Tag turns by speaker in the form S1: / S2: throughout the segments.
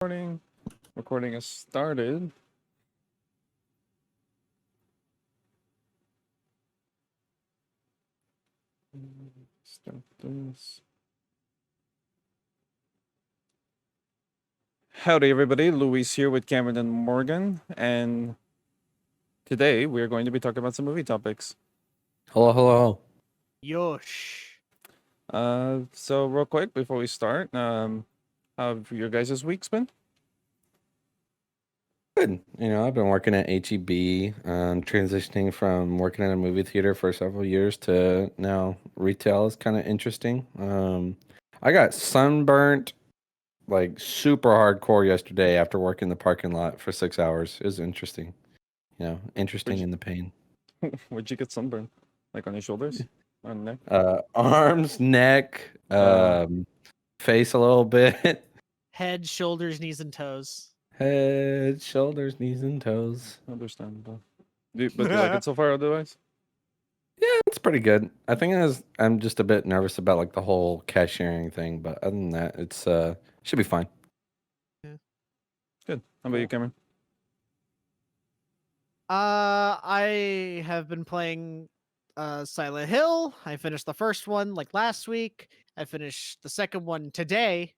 S1: Recording has started. Start this. Howdy, everybody. Luis here with Cameron and Morgan, and today we are going to be talking about some movie topics.
S2: Hello, hello.
S3: Yosh.
S1: So real quick before we start, how have your guys' weeks been?
S2: Good. I've been working at HEB, transitioning from working at a movie theater for several years to now retail is kind of interesting. I got sunburnt like super hardcore yesterday after working the parking lot for 6 hours. It was interesting. Interesting in the pain.
S1: Where'd you get sunburn? Like on your shoulders? On neck?
S2: Arms, neck, face a little bit.
S3: Head, shoulders, knees, and toes.
S2: Head, shoulders, knees, and toes.
S1: Understandable. But do you like it so far otherwise?
S2: Yeah, it's pretty good. I think I'm just a bit nervous about like the whole cashiering thing, but other than that, it's should be fine.
S1: Good. How about you, Cameron?
S3: I have been playing Silent Hill. I finished the first one like last week. I finished the second one today.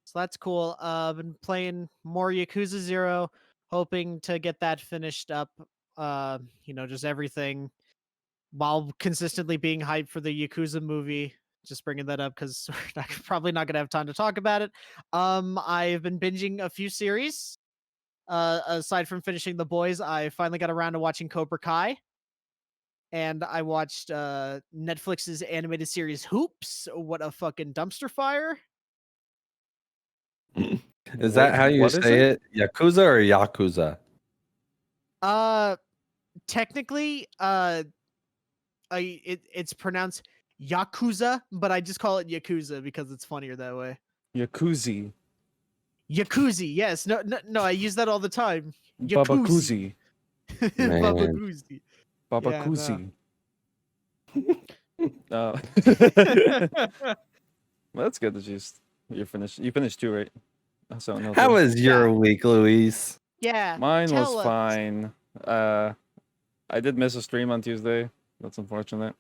S3: So that's cool. I've been playing more Yakuza 0, hoping to get that finished up. Just everything while consistently being hyped for the Yakuza movie. Just bringing that up because we're probably not gonna have time to talk about it. I've been binging a few series. Aside from finishing The Boys, I finally got around to watching Cobra Kai. And I watched Netflix's animated series Hoops. What a fucking dumpster fire.
S2: Is that how you
S1: What is
S2: say it? Yakuza or Yakuza?
S3: Technically, it's pronounced Yakuza, but I just call it Yakuza because it's funnier that way.
S1: Yakuzi.
S3: Yakuzi, yes. No, I use that all the time.
S1: Babakuzi.
S3: Babakuzi.
S1: Babakuzi. Well, that's good that you're finished. You finished too, right? So no.
S2: How was your week, Luis?
S3: Yeah.
S1: Mine was
S3: tell us.
S1: fine. I did miss a stream on Tuesday. That's unfortunate.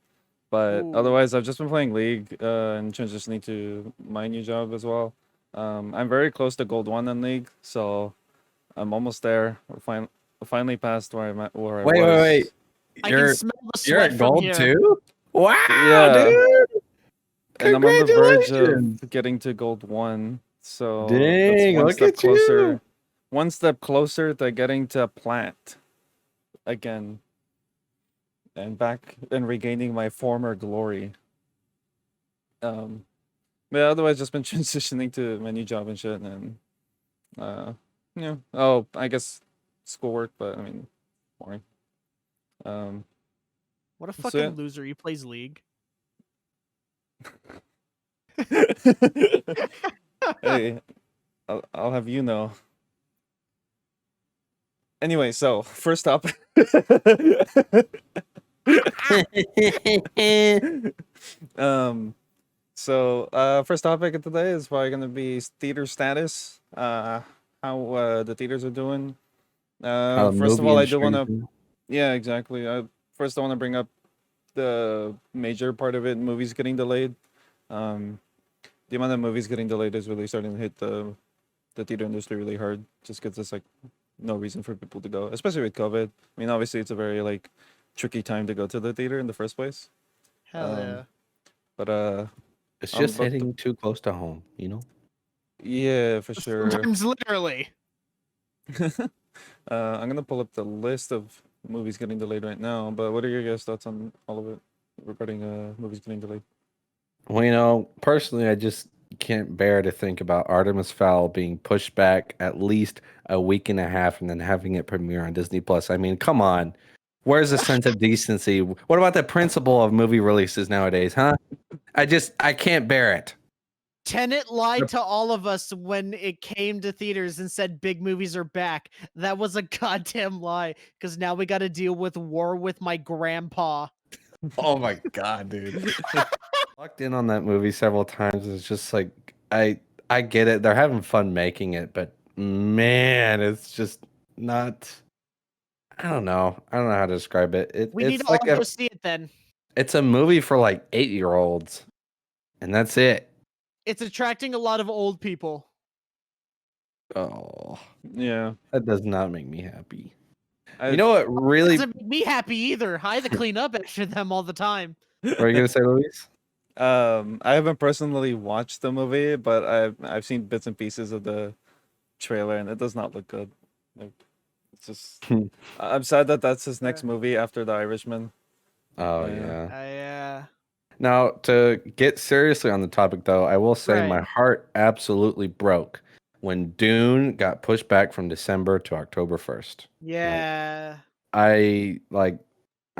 S1: But
S3: Ooh.
S1: otherwise, I've just been playing League and transitioning to my new job as well. I'm very close to Gold 1 in League, so I'm almost there. We're finally past where I'm at. Where I was.
S2: Wait.
S3: I can smell the
S2: You're
S3: sweat
S2: at
S3: from
S2: gold
S3: here.
S2: too? Wow,
S1: Yeah.
S2: dude!
S1: And I'm on the verge
S2: Congratulations!
S1: of getting to Gold 1. So
S2: Dang,
S1: that's one
S2: look
S1: step
S2: at
S1: closer.
S2: you!
S1: One step closer to getting to Plat again. And back and regaining my former glory. But otherwise just been transitioning to my new job and shit, and I guess schoolwork, but I mean boring.
S3: What a
S1: So
S3: fucking
S1: yeah.
S3: loser. He plays League.
S1: Hey, I'll have you know. Anyway, so first up. First topic of today is probably gonna be theater status. How the theaters are doing. First of all, I do want to. Yeah, exactly. First, I want to bring up the major part of it: movies getting delayed. The amount of movies getting delayed is really starting to hit the theater industry really hard, just because it's like no reason for people to go, especially with COVID. I mean, obviously, it's a very like tricky time to go to the theater in the first place.
S3: Hell yeah.
S1: But
S2: It's just hitting too close to home,
S1: yeah, for sure.
S3: Sometimes literally.
S1: I'm gonna pull up the list of movies getting delayed right now. But what are your guys' thoughts on all of it regarding movies getting delayed?
S2: Well, personally, I just can't bear to think about Artemis Fowl being pushed back at least a week and a half and then having it premiere on Disney Plus. I mean, come on. Where's the sense of decency? What about the principle of movie releases nowadays, huh? I can't bear it.
S3: Tenet lied to all of us when it came to theaters and said big movies are back. That was a goddamn lie, because now we got to deal with War with My Grandpa.
S2: Oh my god, dude. Locked in on that movie several times. It's just like I get it. They're having fun making it, but man, it's just not. I don't know. I don't know how to describe it.
S3: We need
S2: It's
S3: to all
S2: like
S3: go see it then.
S2: it's a movie for like 8-year-olds, and that's it.
S3: It's attracting a lot of old people.
S2: Oh,
S1: Yeah.
S2: that does not make me happy.
S1: I,
S2: You know what really?
S3: Doesn't make me happy either. I have to clean up after them all the time.
S2: What are you gonna say, Luis?
S1: I haven't personally watched the movie, but I've seen bits and pieces of the trailer, and it does not look good. Like, it's just I'm sad that that's his next movie after The Irishman.
S2: Oh
S1: Yeah.
S2: yeah. Now, to get seriously on the topic, though, I will say my heart absolutely broke when Dune got pushed back from December to October 1st.
S3: Yeah.
S2: I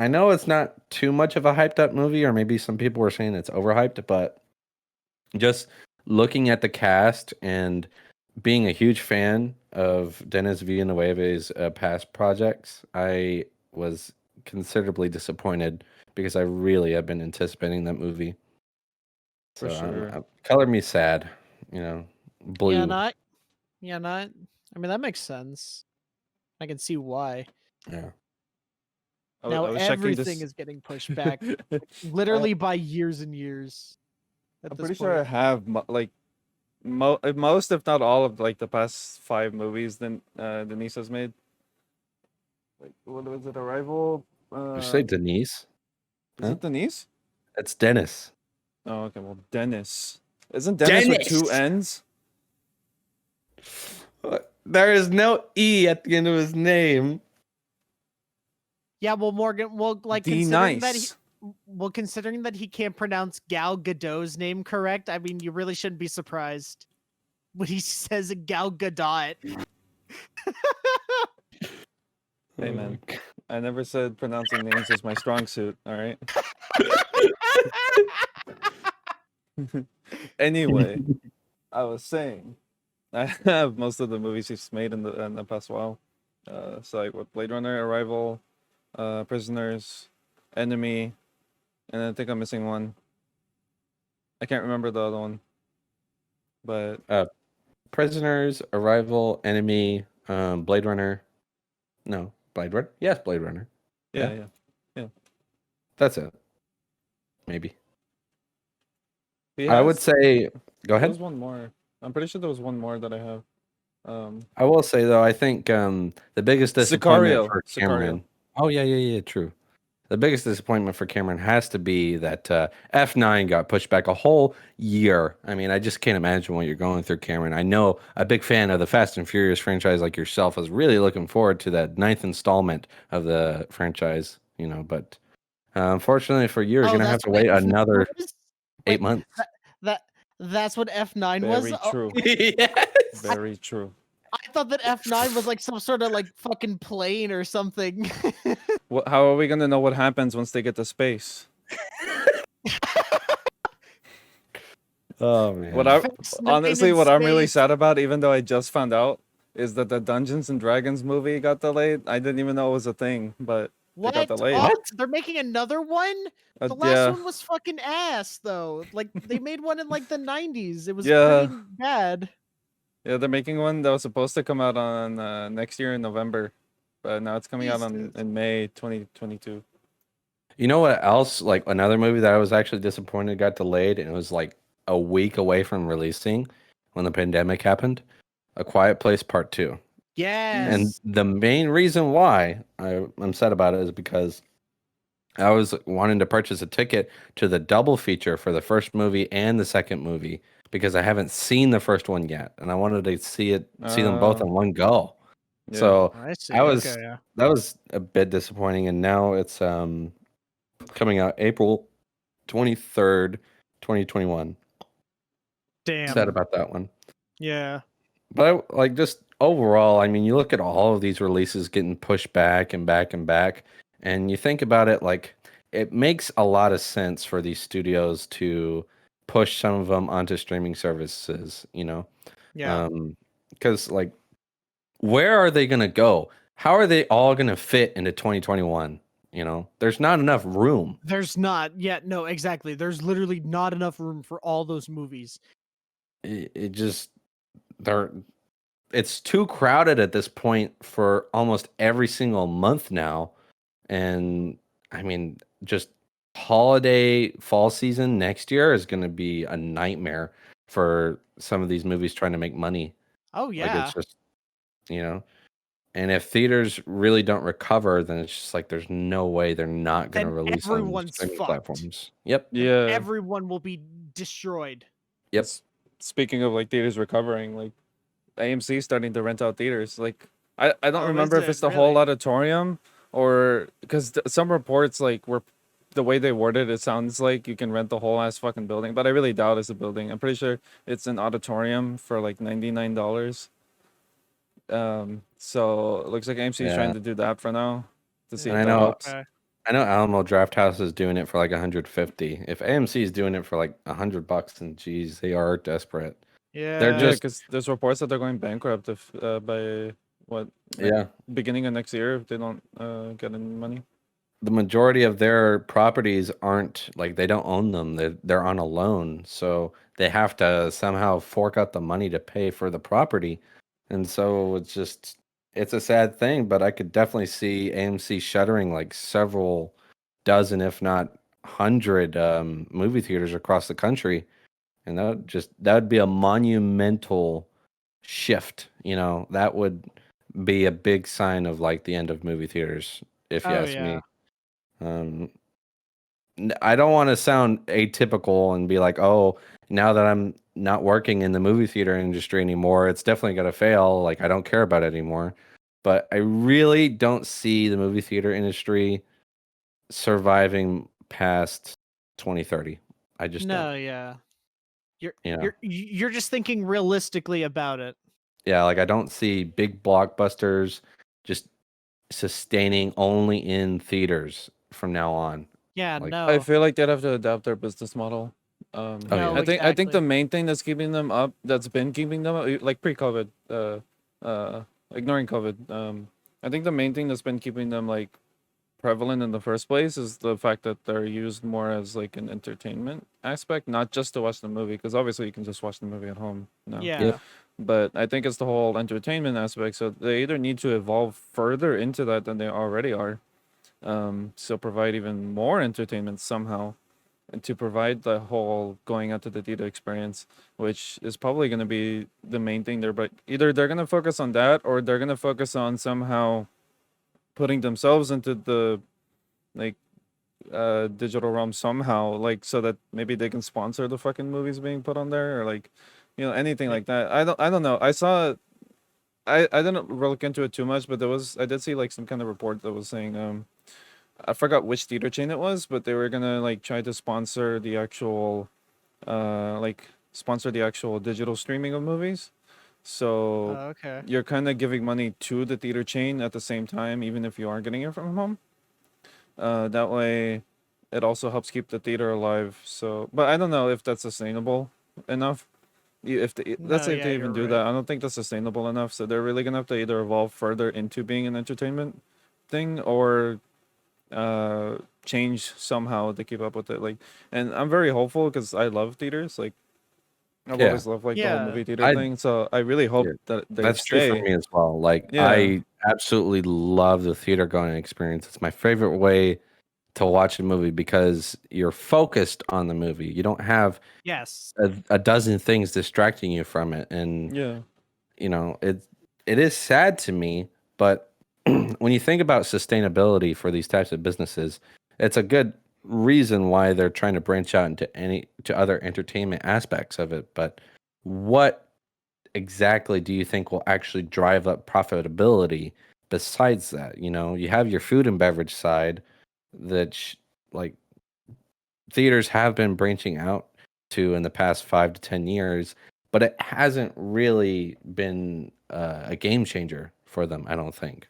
S2: know it's not too much of a hyped up movie, or maybe some people were saying it's overhyped, but just looking at the cast and being a huge fan of Denis Villeneuve's past projects, I was considerably disappointed because I really have been anticipating that movie.
S1: For
S2: So
S1: sure.
S2: color me sad, blue.
S3: Yeah, not. I mean, that makes sense. I can see why.
S2: Yeah.
S3: Now
S1: I was checking
S3: everything
S1: this.
S3: is getting pushed back, literally by years and years.
S1: I'm pretty sure I have most, if not all, of like the past 5 movies then Denise has made. Like, what was it? Arrival.
S2: Did you say Denise?
S1: Is it Denise?
S2: It's Dennis.
S1: Oh, okay. Well, Dennis. Isn't Dennis with 2 N's?
S2: There is no E at the end of his name.
S3: Yeah, well, Morgan, well, like considering that he can't pronounce Gal Gadot's name correct, I mean, you really shouldn't be surprised when he says Gal Gadot.
S1: Hey man, I never said pronouncing names was my strong suit. All right. Anyway, I was saying, I have most of the movies he's made in the past while. So like with Blade Runner, Arrival, Prisoners, Enemy, and I think I'm missing one. I can't remember the other one. But
S2: Prisoners, Arrival, Enemy, Blade Runner. No, Blade Runner. Yes, Blade Runner.
S1: Yeah.
S2: That's it. Maybe.
S1: I
S2: would say. Go ahead.
S1: There was one more. I'm pretty sure there was one more that I have.
S2: I will say though, I think the biggest disappointment for Cameron.
S1: Sicario.
S2: Oh yeah, true. The biggest disappointment for Cameron has to be that F9 got pushed back a whole year. I mean, I just can't imagine what you're going through, Cameron. I know a big fan of the Fast and Furious franchise like yourself is really looking forward to that 9th installment of the franchise, but unfortunately for you, you're going to have to wait another 8 months.
S3: That's what F9 was?
S1: Very true.
S2: Yes.
S1: Very true.
S3: I thought that F9 was like some sort of like fucking plane or something.
S1: How are we gonna know what happens once they get to space?
S2: Oh man.
S1: What I'm really sad about, even though I just found out, is that the Dungeons and Dragons movie got delayed. I didn't even know it was a thing, but it got delayed.
S3: What? They're making another one? The last one was fucking ass, though. Like they made one in like the 90s. It was pretty bad.
S1: Yeah, they're making one that was supposed to come out on next year in November, but now it's coming out in May 2022.
S2: You know what else? Like another movie that I was actually disappointed got delayed, and it was like a week away from releasing when the pandemic happened. A Quiet Place Part 2.
S3: Yes.
S2: And the main reason why I'm sad about it is because I was wanting to purchase a ticket to the double feature for the first movie and the second movie because I haven't seen the first one yet, and I wanted to see them both in one go.
S1: Yeah.
S2: So
S3: that
S2: was a bit disappointing, and now it's coming out April 23rd, 2021.
S3: Damn.
S2: Sad about that one.
S3: Yeah.
S2: But just overall, I mean, you look at all of these releases getting pushed back and back and back, and you think about it, like it makes a lot of sense for these studios to push some of them onto streaming services,
S3: Yeah.
S2: Because where are they gonna go? How are they all gonna fit into 2021? There's not enough room.
S3: There's not yet. No, exactly. There's literally not enough room for all those movies.
S2: It it's too crowded at this point for almost every single month now. And I mean, just holiday fall season next year is going to be a nightmare for some of these movies trying to make money.
S3: Oh
S2: Like
S3: yeah.
S2: it's just, and if theaters really don't recover, then it's just like there's no way they're not going to
S3: Then
S2: release on
S3: everyone's
S2: streaming
S3: fucked.
S2: platforms. Yep.
S3: And
S1: Yeah.
S3: everyone will be destroyed.
S2: Yep.
S1: Speaking of like theaters recovering, like AMC starting to rent out theaters. Like I don't
S3: Oh,
S1: remember
S3: is
S1: if it's
S3: it
S1: the whole
S3: really?
S1: auditorium or because some reports like were the way they worded it sounds like you can rent the whole ass fucking building, but I really doubt it's a building. I'm pretty sure it's an auditorium for like $99. So it looks like AMC is trying
S2: Yeah.
S1: to do that for now to see
S2: And
S1: if
S2: I
S1: that
S2: know
S1: helps.
S3: Okay.
S2: I know Alamo Drafthouse is doing it for like 150. If AMC is doing it for like $100, and geez, they are desperate. They're
S3: Yeah.
S1: Yeah,
S2: just
S1: because there's reports that they're going bankrupt if by what
S2: yeah.
S1: beginning of next year if they don't get any money.
S2: The majority of their properties aren't like they don't own them. They're on a loan, so they have to somehow fork out the money to pay for the property. And so it's a sad thing, but I could definitely see AMC shuttering like several dozen, if not 100, movie theaters across the country. And that would be a monumental shift. That would be a big sign of like the end of movie theaters, if you
S3: Oh
S2: ask
S3: yeah.
S2: me. I don't want to sound atypical and be like, oh, now that I'm not working in the movie theater industry anymore, it's definitely going to fail. Like, I don't care about it anymore. But I really don't see the movie theater industry surviving past 2030. I just don't.
S3: No, yeah. You're
S2: You know?
S3: you're just thinking realistically about it.
S2: Yeah, like I don't see big blockbusters just sustaining only in theaters from now on.
S3: Yeah,
S2: Like,
S1: I
S3: no.
S1: feel like they'd have to adapt their business model.
S2: oh
S3: No,
S2: yeah,
S1: I think the
S3: exactly.
S1: main thing that's keeping them up, that's been keeping them up, like pre-COVID, ignoring COVID. I think the main thing that's been keeping them like prevalent in the first place is the fact that they're used more as like an entertainment aspect, not just to watch the movie, because obviously you can just watch the movie at home now.
S3: Yeah.
S2: Yep.
S1: But I think it's the whole entertainment aspect. So they either need to evolve further into that than they already are, so provide even more entertainment somehow, and to provide the whole going out to the theater experience, which is probably going to be the main thing there. But either they're going to focus on that, or they're going to focus on somehow putting themselves into the like digital realm somehow, like so that maybe they can sponsor the fucking movies being put on there, or like anything like that. I don't know. I didn't look into it too much, but I did see like some kind of report that was saying I forgot which theater chain it was, but they were gonna like try to sponsor the actual sponsor the actual digital streaming of movies. So
S3: Oh, okay.
S1: you're kind of giving money to the theater chain at the same time, even if you are getting it from home. That way, it also helps keep the theater alive. So, but I don't know if that's sustainable enough. If they, let's
S3: No,
S1: say if
S3: yeah,
S1: they even
S3: you're
S1: do
S3: right.
S1: that, I don't think that's sustainable enough. So they're really gonna have to either evolve further into being an entertainment thing, or change somehow to keep up with it. Like, and I'm very hopeful because I love theaters. Like, I've
S2: yeah.
S1: always loved like the whole
S3: Yeah.
S1: movie theater
S2: I
S1: thing. So I really hope
S2: Yeah,
S1: that they
S2: that's true for
S1: stay.
S2: me as well. Like
S1: Yeah,
S2: I absolutely love the theater going experience. It's my favorite way to watch a movie because you're focused on the movie. You don't have
S3: Yes.
S2: a dozen things distracting you from it. And
S1: yeah,
S2: it is sad to me, but when you think about sustainability for these types of businesses, it's a good reason why they're trying to branch out to other entertainment aspects of it. But what exactly do you think will actually drive up profitability besides that? You have your food and beverage side that like theaters have been branching out to in the past 5 to 10 years, but it hasn't really been a game changer for them, I don't think.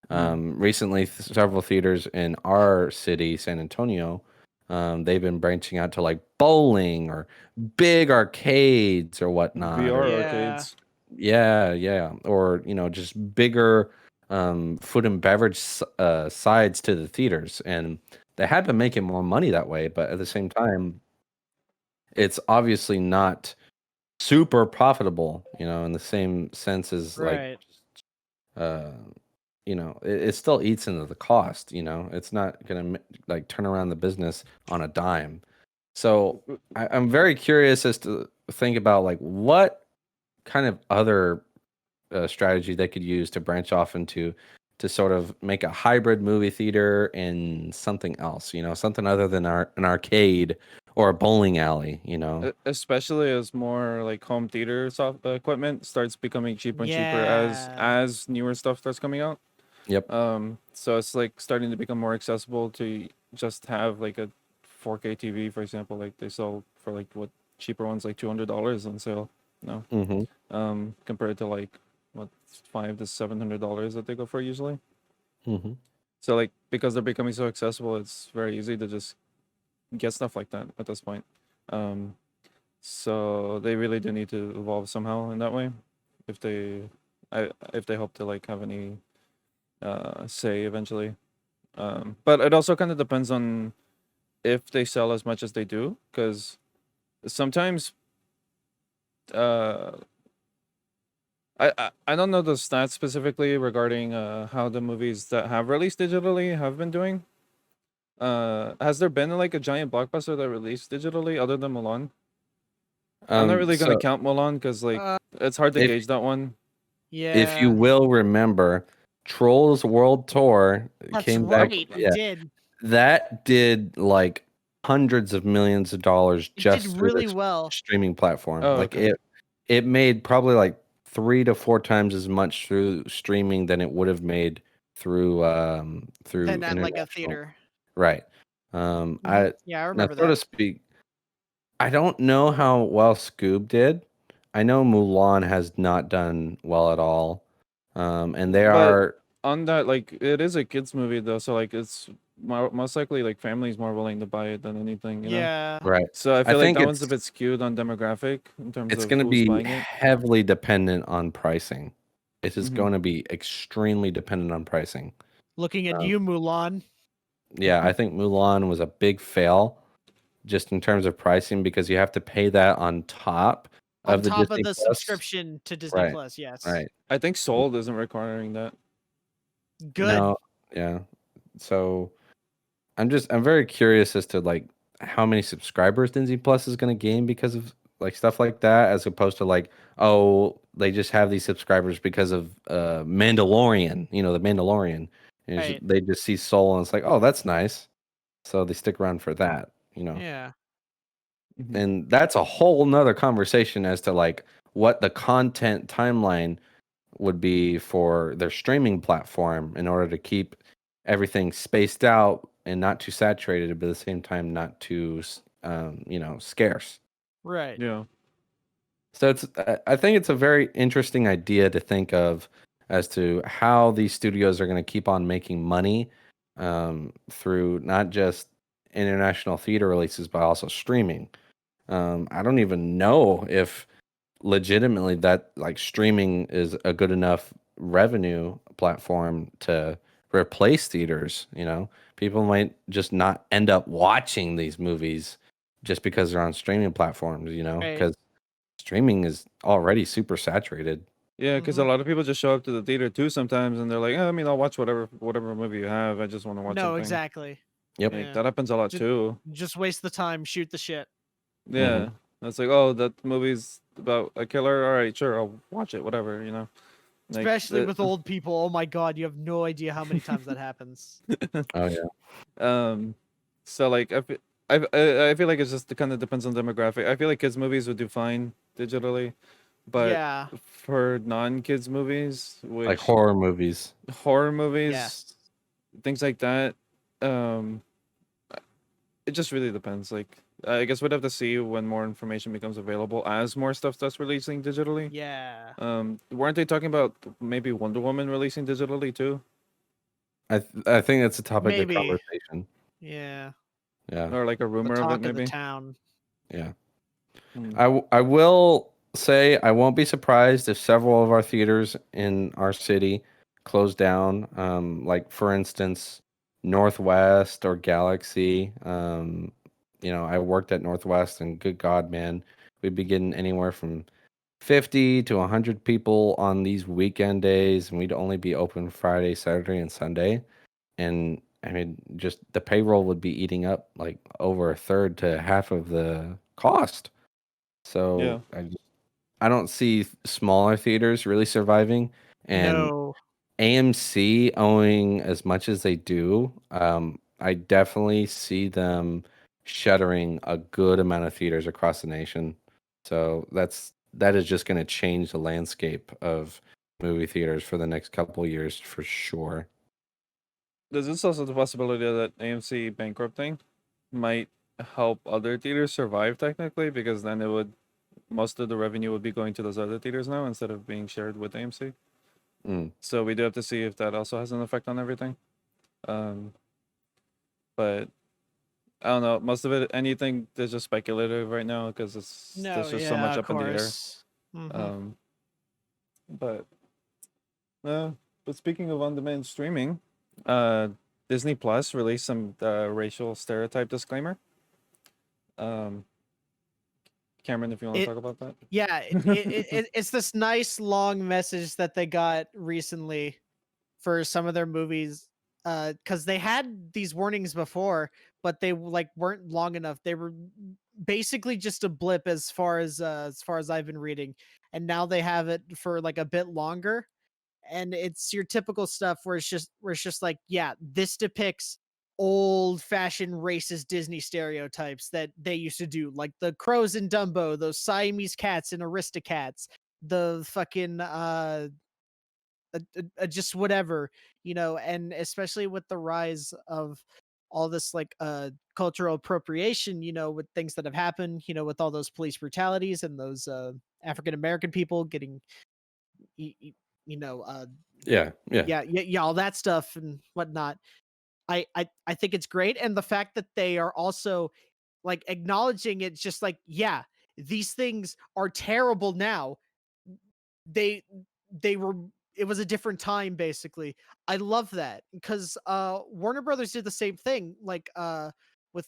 S2: Recently, several theaters in our city, San Antonio, they've been branching out to like bowling or big arcades or whatnot,
S1: VR
S2: or
S3: Yeah.
S1: arcades.
S2: yeah, or just bigger food and beverage sides to the theaters, and they had been making more money that way. But at the same time, it's obviously not super profitable, in the same sense as
S3: Right.
S2: uh, it still eats into the cost. It's not gonna like turn around the business on a dime. So I'm very curious as to think about like what kind of other strategy they could use to branch off into to sort of make a hybrid movie theater and something else, something other than an arcade or a bowling alley,
S1: Especially as more like home theater equipment starts becoming cheaper and cheaper
S3: Yeah.
S1: as newer stuff starts coming out.
S2: Yep.
S1: So it's like starting to become more accessible to just have like a 4K TV, for example. Like they sell for like what cheaper ones like $200 on sale. No. Compared to like what $500 to $700 that they go for usually. So like because they're becoming so accessible, it's very easy to just get stuff like that at this point. So they really do need to evolve somehow in that way, if they hope to like have any say eventually. But it also kind of depends on if they sell as much as they do, because sometimes uh I don't know the stats specifically regarding how the movies that have released digitally have been doing. Has there been like a giant blockbuster that released digitally other than Mulan? I'm not really gonna
S2: So
S1: count Mulan because like it's hard to
S2: if
S1: gauge that one.
S2: if you
S3: Yeah.
S2: will remember, Trolls World Tour
S3: That's
S2: came back.
S3: right. It
S2: Yeah,
S3: did.
S2: that did like hundreds of millions of dollars
S3: It did
S2: just through
S3: really
S2: this
S3: well.
S2: streaming platform.
S1: Oh,
S2: Like
S1: okay.
S2: it made probably like 3 to 4 times as much through streaming than it would have made through
S3: Than at like a
S2: international.
S3: theater.
S2: Right. I
S3: Yeah, I
S2: now
S3: remember
S2: so to
S3: that.
S2: speak, I don't know how well Scoob did. I know Mulan has not done well at all. And they
S1: But
S2: are
S1: on that, like it is a kids movie though, so like it's most likely like families more willing to buy it than anything, you know.
S3: Yeah.
S2: right.
S1: So I
S2: I
S1: feel like
S2: think
S1: that one's a bit skewed on demographic in terms
S2: it's
S1: of
S2: going to
S1: who's
S2: be
S1: buying it.
S2: heavily dependent on pricing. It is
S1: Hmm.
S2: going to be extremely dependent on pricing.
S3: Looking at
S2: Um,
S3: you, Mulan.
S2: yeah, I think Mulan was a big fail just in terms of pricing because you have to pay that on top
S3: On
S2: of the
S3: top of
S2: Disney
S3: the
S2: Plus.
S3: subscription to Disney
S2: Right.
S3: Plus, yes.
S2: Right.
S1: I think Soul isn't requiring that.
S3: Good.
S2: No, yeah. So I'm very curious as to like how many subscribers Disney Plus is going to gain because of like stuff like that, as opposed to like, oh, they just have these subscribers because of Mandalorian, the Mandalorian. And
S3: Right.
S2: they just see Soul and it's like, oh, that's nice. So they stick around for that.
S3: Yeah.
S1: Mhm.
S2: And that's a whole nother conversation as to like what the content timeline would be for their streaming platform in order to keep everything spaced out and not too saturated, but at the same time not too scarce.
S3: Right.
S1: Yeah.
S2: So I think it's a very interesting idea to think of as to how these studios are going to keep on making money through not just international theater releases but also streaming. I don't even know if legitimately that like streaming is a good enough revenue platform to replace theaters. People might just not end up watching these movies just because they're on streaming platforms,
S3: Right.
S2: because streaming is already super saturated.
S1: Yeah, because a lot of people just show up to the theater too sometimes, and they're like, I mean, I'll watch whatever movie you have. I just want to watch
S3: No,
S1: something.
S3: exactly.
S2: Yep.
S1: Like
S3: Yeah.
S1: that happens a lot
S3: Just,
S1: too.
S3: just waste the time, shoot the shit.
S1: Yeah, that's like, oh, that movie's about a killer. All right, sure, I'll watch it. Whatever, Like
S3: Especially with old people. Oh my god, you have no idea how many times that happens.
S2: Oh yeah.
S1: So like I feel like it's just kind of depends on demographic. I feel like kids movies would do fine digitally, but
S3: Yeah.
S1: for non-kids movies,
S2: Like
S1: which
S2: horror movies.
S1: horror movies,
S3: Yes.
S1: things like that, um, it just really depends. Like I guess we'd have to see when more information becomes available as more stuff starts releasing digitally.
S3: Yeah.
S1: Weren't they talking about maybe Wonder Woman releasing digitally too?
S2: I think that's a topic of
S3: Maybe.
S2: conversation.
S3: Yeah.
S2: Yeah.
S1: Or like a
S3: The
S1: rumor of it
S3: talk of the
S1: maybe?
S3: town.
S2: Yeah.
S1: Hmm.
S2: I will say I won't be surprised if several of our theaters in our city close down. Like for instance, Northwest or Galaxy. I worked at Northwest, and good God, man, we'd be getting anywhere from 50 to 100 people on these weekend days, and we'd only be open Friday, Saturday, and Sunday. And I mean, just the payroll would be eating up like over a third to half of the cost. So
S1: Yeah.
S2: I don't see smaller theaters really surviving, and
S3: No.
S2: AMC owing as much as they do. I definitely see them shuttering a good amount of theaters across the nation. So that is just going to change the landscape of movie theaters for the next couple years for sure.
S1: There's also the possibility that AMC bankrupting might help other theaters survive technically, because then most of the revenue would be going to those other theaters now instead of being shared with AMC. So we do have to see if that also has an effect on everything. But I don't know. Most of it, anything, is just speculative right now because there's just so much
S3: of
S1: up in the air.
S3: course.
S1: But but speaking of on-demand streaming, Disney Plus released some racial stereotype disclaimer. Cameron, if you want to talk about that.
S3: Yeah, it's this nice long message that they got recently for some of their movies, because they had these warnings before, but they like weren't long enough. They were basically just a blip as far as I've been reading, and now they have it for like a bit longer. And it's your typical stuff where it's just like, yeah, this depicts old-fashioned racist Disney stereotypes that they used to do, like the crows in Dumbo, those Siamese cats in Aristocats, the fucking just whatever, and especially with the rise of all this like cultural appropriation, with things that have happened, with all those police brutalities and those African American people getting y- y- you know
S2: Yeah.
S3: yeah, all that stuff and whatnot. I think it's great, and the fact that they are also like acknowledging it's just like, yeah, these things are terrible now. They they were It was a different time, basically. I love that because Warner Brothers did the same thing, like with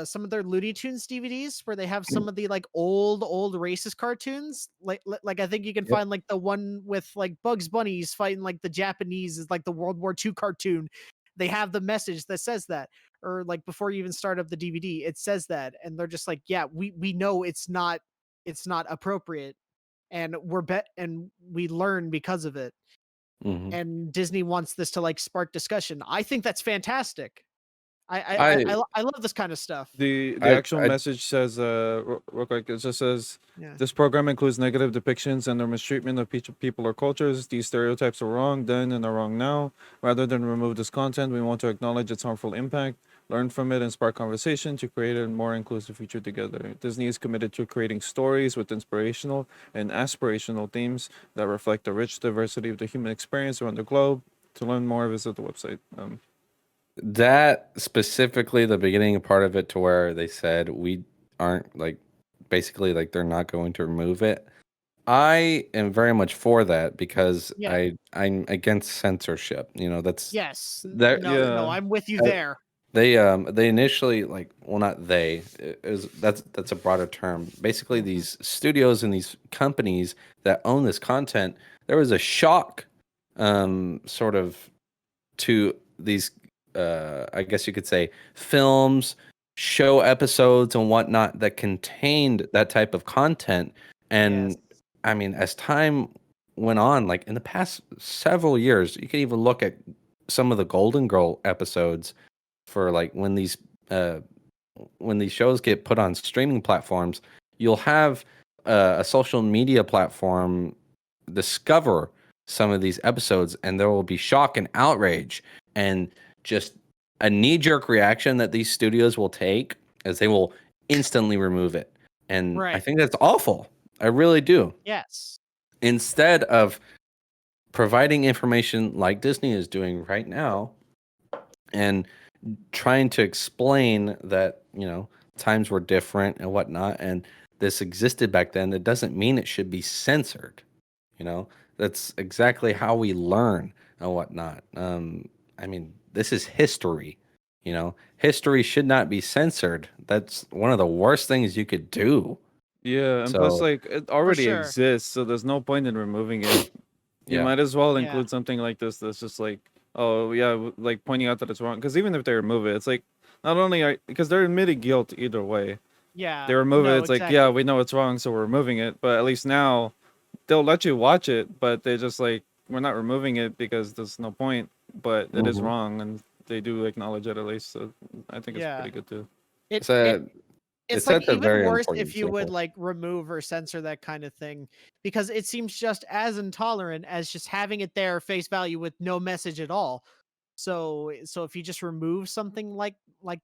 S3: some of their Looney Tunes DVDs where they have some of the like old racist cartoons. Like I think you can
S2: Yep.
S3: find like the one with like Bugs Bunny's fighting like the Japanese, is like the World War II cartoon. They have the message that says that, or like before you even start up the DVD, it says that, and they're just like, yeah, we know it's not appropriate, and we learn because of it.
S2: Mhm.
S3: And Disney wants this to like spark discussion. I think that's fantastic.
S2: I
S3: I love this kind of stuff.
S1: The
S2: I
S1: actual
S2: I
S1: message says real quick, it just says
S3: Yeah.
S1: this program includes negative depictions and the mistreatment of people or cultures. These stereotypes are wrong then and are wrong now. Rather than remove this content, we want to acknowledge its harmful impact, learn from it, and spark conversation to create a more inclusive future together. Disney is committed to creating stories with inspirational and aspirational themes that reflect the rich diversity of the human experience around the globe. To learn more, visit the website.
S2: That specifically, the beginning part of it, to where they said we aren't like, basically like they're not going to remove it. I am very much for that because
S3: Yeah.
S2: I'm against censorship. That's
S3: Yes.
S2: that
S3: No,
S1: Yeah.
S3: I'm with you there.
S2: they initially, like, well, not they, that's a broader term. Basically, these studios and these companies that own this content, there was a shock sort of to these I guess you could say films, show episodes and whatnot that contained that type of content. And
S3: Yes.
S2: I mean, as time went on, like in the past several years, you can even look at some of the Golden Girl episodes for like when these shows get put on streaming platforms, you'll have a social media platform discover some of these episodes, and there will be shock and outrage and just a knee-jerk reaction that these studios will take, as they will instantly remove it. And I
S3: Right.
S2: think that's awful. I really do.
S3: Yes.
S2: Instead of providing information like Disney is doing right now and trying to explain that, times were different and whatnot, and this existed back then, it doesn't mean it should be censored. That's exactly how we learn and whatnot. I mean, this is history. History should not be censored. That's one of the worst things you could do.
S1: Yeah, and plus,
S2: So
S1: like, it
S3: For
S1: already
S3: sure.
S1: exists, so there's no point in removing it. You
S2: yeah,
S1: might as well
S3: Yeah.
S1: include something like this that's just like, oh yeah, like pointing out that it's wrong. Because even if they remove it, it's like not only are because they're admitting guilt either way. They
S3: Yeah.
S1: remove it,
S3: No,
S1: it's like, yeah,
S3: exactly.
S1: we know it's wrong, so we're removing it. But at least now they'll let you watch it, but they just like we're not removing it because there's no point. But it is
S2: hmm
S1: wrong, and they do acknowledge it at least. So I think it's
S3: Yeah.
S1: pretty good too.
S3: It
S2: it's
S3: it
S2: a
S3: it's
S2: it
S3: like
S2: sets a
S3: even
S2: very
S3: worse
S2: important
S3: if you would
S2: example.
S3: like remove or censor that kind of thing because it seems just as intolerant as just having it there face value with no message at all. So if you just remove something like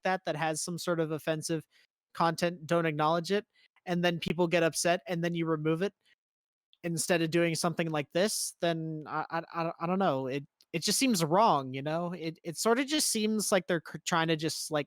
S3: that has some sort of offensive content, don't acknowledge it, and then people get upset and then you remove it instead of doing something like this, then I don't know. It just seems wrong, you know? It sort of just seems like they're trying to just like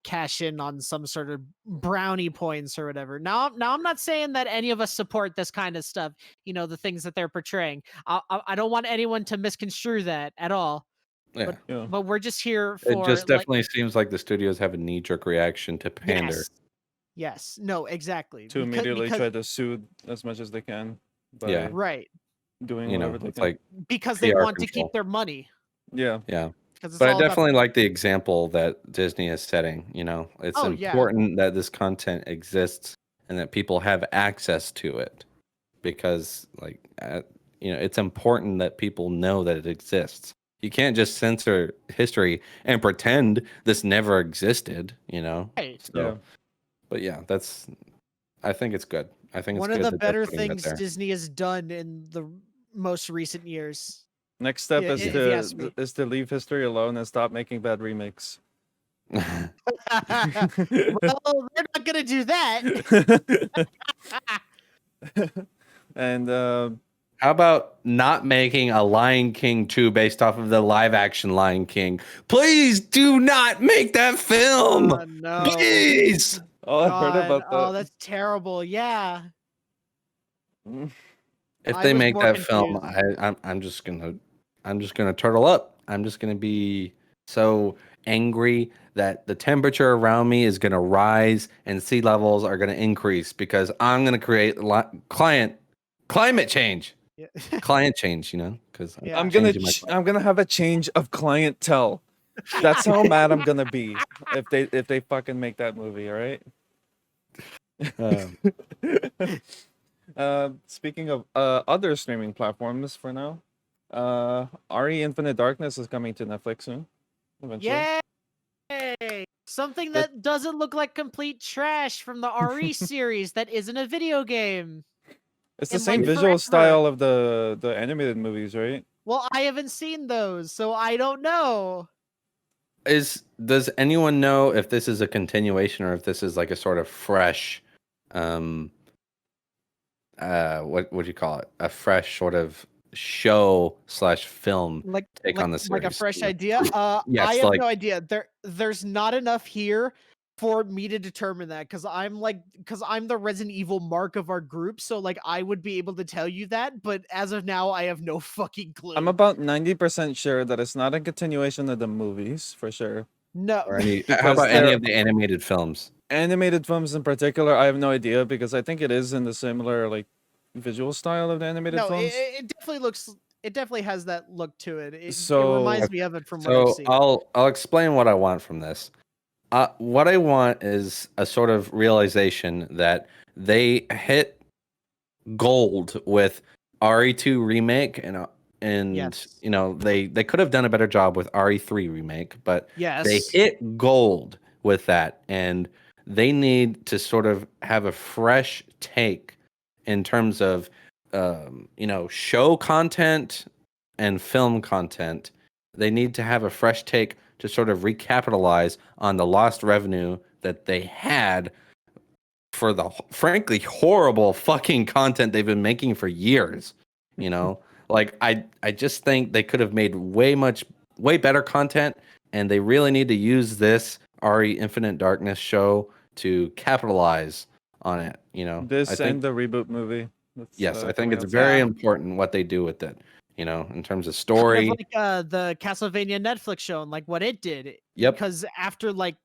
S3: cash in on some sort of brownie points or whatever. Now I'm not saying that any of us support this kind of stuff, you know, the things that they're portraying. I don't want anyone to misconstrue that at all.
S2: Yeah,
S3: But
S1: Yeah,
S3: but we're just here
S2: it
S3: for
S2: just
S3: like
S2: definitely seems like the studios have a knee-jerk reaction to pander.
S3: yes. Yes. No, exactly.
S1: to immediately
S3: Because
S1: try to soothe as much as they can
S2: Yeah,
S1: by
S3: right.
S1: doing whatever they
S2: it's
S1: can.
S2: like
S3: Because they
S2: PR
S3: want to keep
S2: control.
S3: their money.
S1: Yeah.
S2: Yeah.
S3: Because it's
S2: But I
S3: all about
S2: definitely like the example that Disney is setting. It's
S3: oh yeah.
S2: important that this content exists and that people have access to it because, it's important that people know that it exists. You can't just censor history and pretend this never existed.
S3: Right.
S1: Yeah.
S2: So, but yeah, I think it's good. I think it's
S3: One of
S2: good
S3: the
S2: that they're
S3: better
S2: putting that
S3: things
S2: there.
S3: Disney has done in the most recent years.
S1: Next step is
S3: If you ask me.
S1: to leave history alone and stop making bad remakes.
S3: Well, they're not gonna do that.
S1: And
S2: How about not making a Lion King 2 based off of the live action Lion King? Please do not make that film.
S3: Oh no.
S2: Please.
S1: oh, I heard
S3: God.
S1: about
S3: Oh,
S1: that.
S3: that's terrible. Yeah.
S2: If
S3: I
S2: they
S3: was
S2: make
S3: more
S2: that film,
S3: confused.
S2: I'm just gonna turtle up. I'm just gonna be so angry that the temperature around me is gonna rise and sea levels are gonna increase because I'm gonna create climate change.
S3: Yeah.
S2: Client change, because I'm
S3: Yeah.
S2: changing my
S1: I'm gonna have a change of clientele. That's how mad I'm gonna be if they fucking make that movie. All right.
S2: um,
S1: Speaking of other streaming platforms for now, RE Infinite Darkness is coming to Netflix soon, eventually.
S3: Yay! Something
S1: It,
S3: that doesn't look like complete trash from the RE series that isn't a video game
S1: it's the
S3: in
S1: same
S3: like
S1: visual
S3: forever.
S1: style of the animated movies, right?
S3: Well, I haven't seen those, so I don't know.
S2: does anyone know if this is a continuation or if this is like a sort of fresh, um, what would you call it? A fresh sort of show/film
S3: Like
S2: take on the
S3: like a
S2: series?
S3: fresh idea. I
S2: Yes,
S3: have
S2: like
S3: no idea. There's not enough here for me to determine that because I'm the Resident Evil mark of our group, so like I would be able to tell you that, but as of now, I have no fucking clue.
S1: I'm about 90% sure that it's not a continuation of the movies for sure.
S3: No.
S2: or any. How
S1: Because
S2: about any
S1: they're
S2: of the animated films?
S1: animated films in particular, I have no idea because I think it is in the similar like visual style of the animated
S3: No,
S1: films.
S3: it definitely looks. It definitely has that look to it. It
S1: So
S3: reminds me of it from what I've
S2: So
S3: seen.
S2: I'll explain what I want from this. What I want is a sort of realization that they hit gold with RE2 remake and
S3: Yes.
S2: they could have done a better job with RE3 remake, but they
S3: Yes.
S2: hit gold with that and they need to sort of have a fresh take in terms of show content and film content. They need to have a fresh take to sort of recapitalize on the lost revenue that they had for the frankly horrible fucking content they've been making for years. Like I just think they could have made way better content, and they really need to use this RE Infinite Darkness show to capitalize on it. I
S1: this
S2: think
S1: and the reboot movie that's
S2: yes, I think
S1: coming
S2: it's
S1: out soon.
S2: very
S3: Yeah.
S2: important what they do with it. In terms of
S3: Kind of
S2: story.
S3: like the Castlevania Netflix show and like what it did.
S2: Yep.
S3: Because after like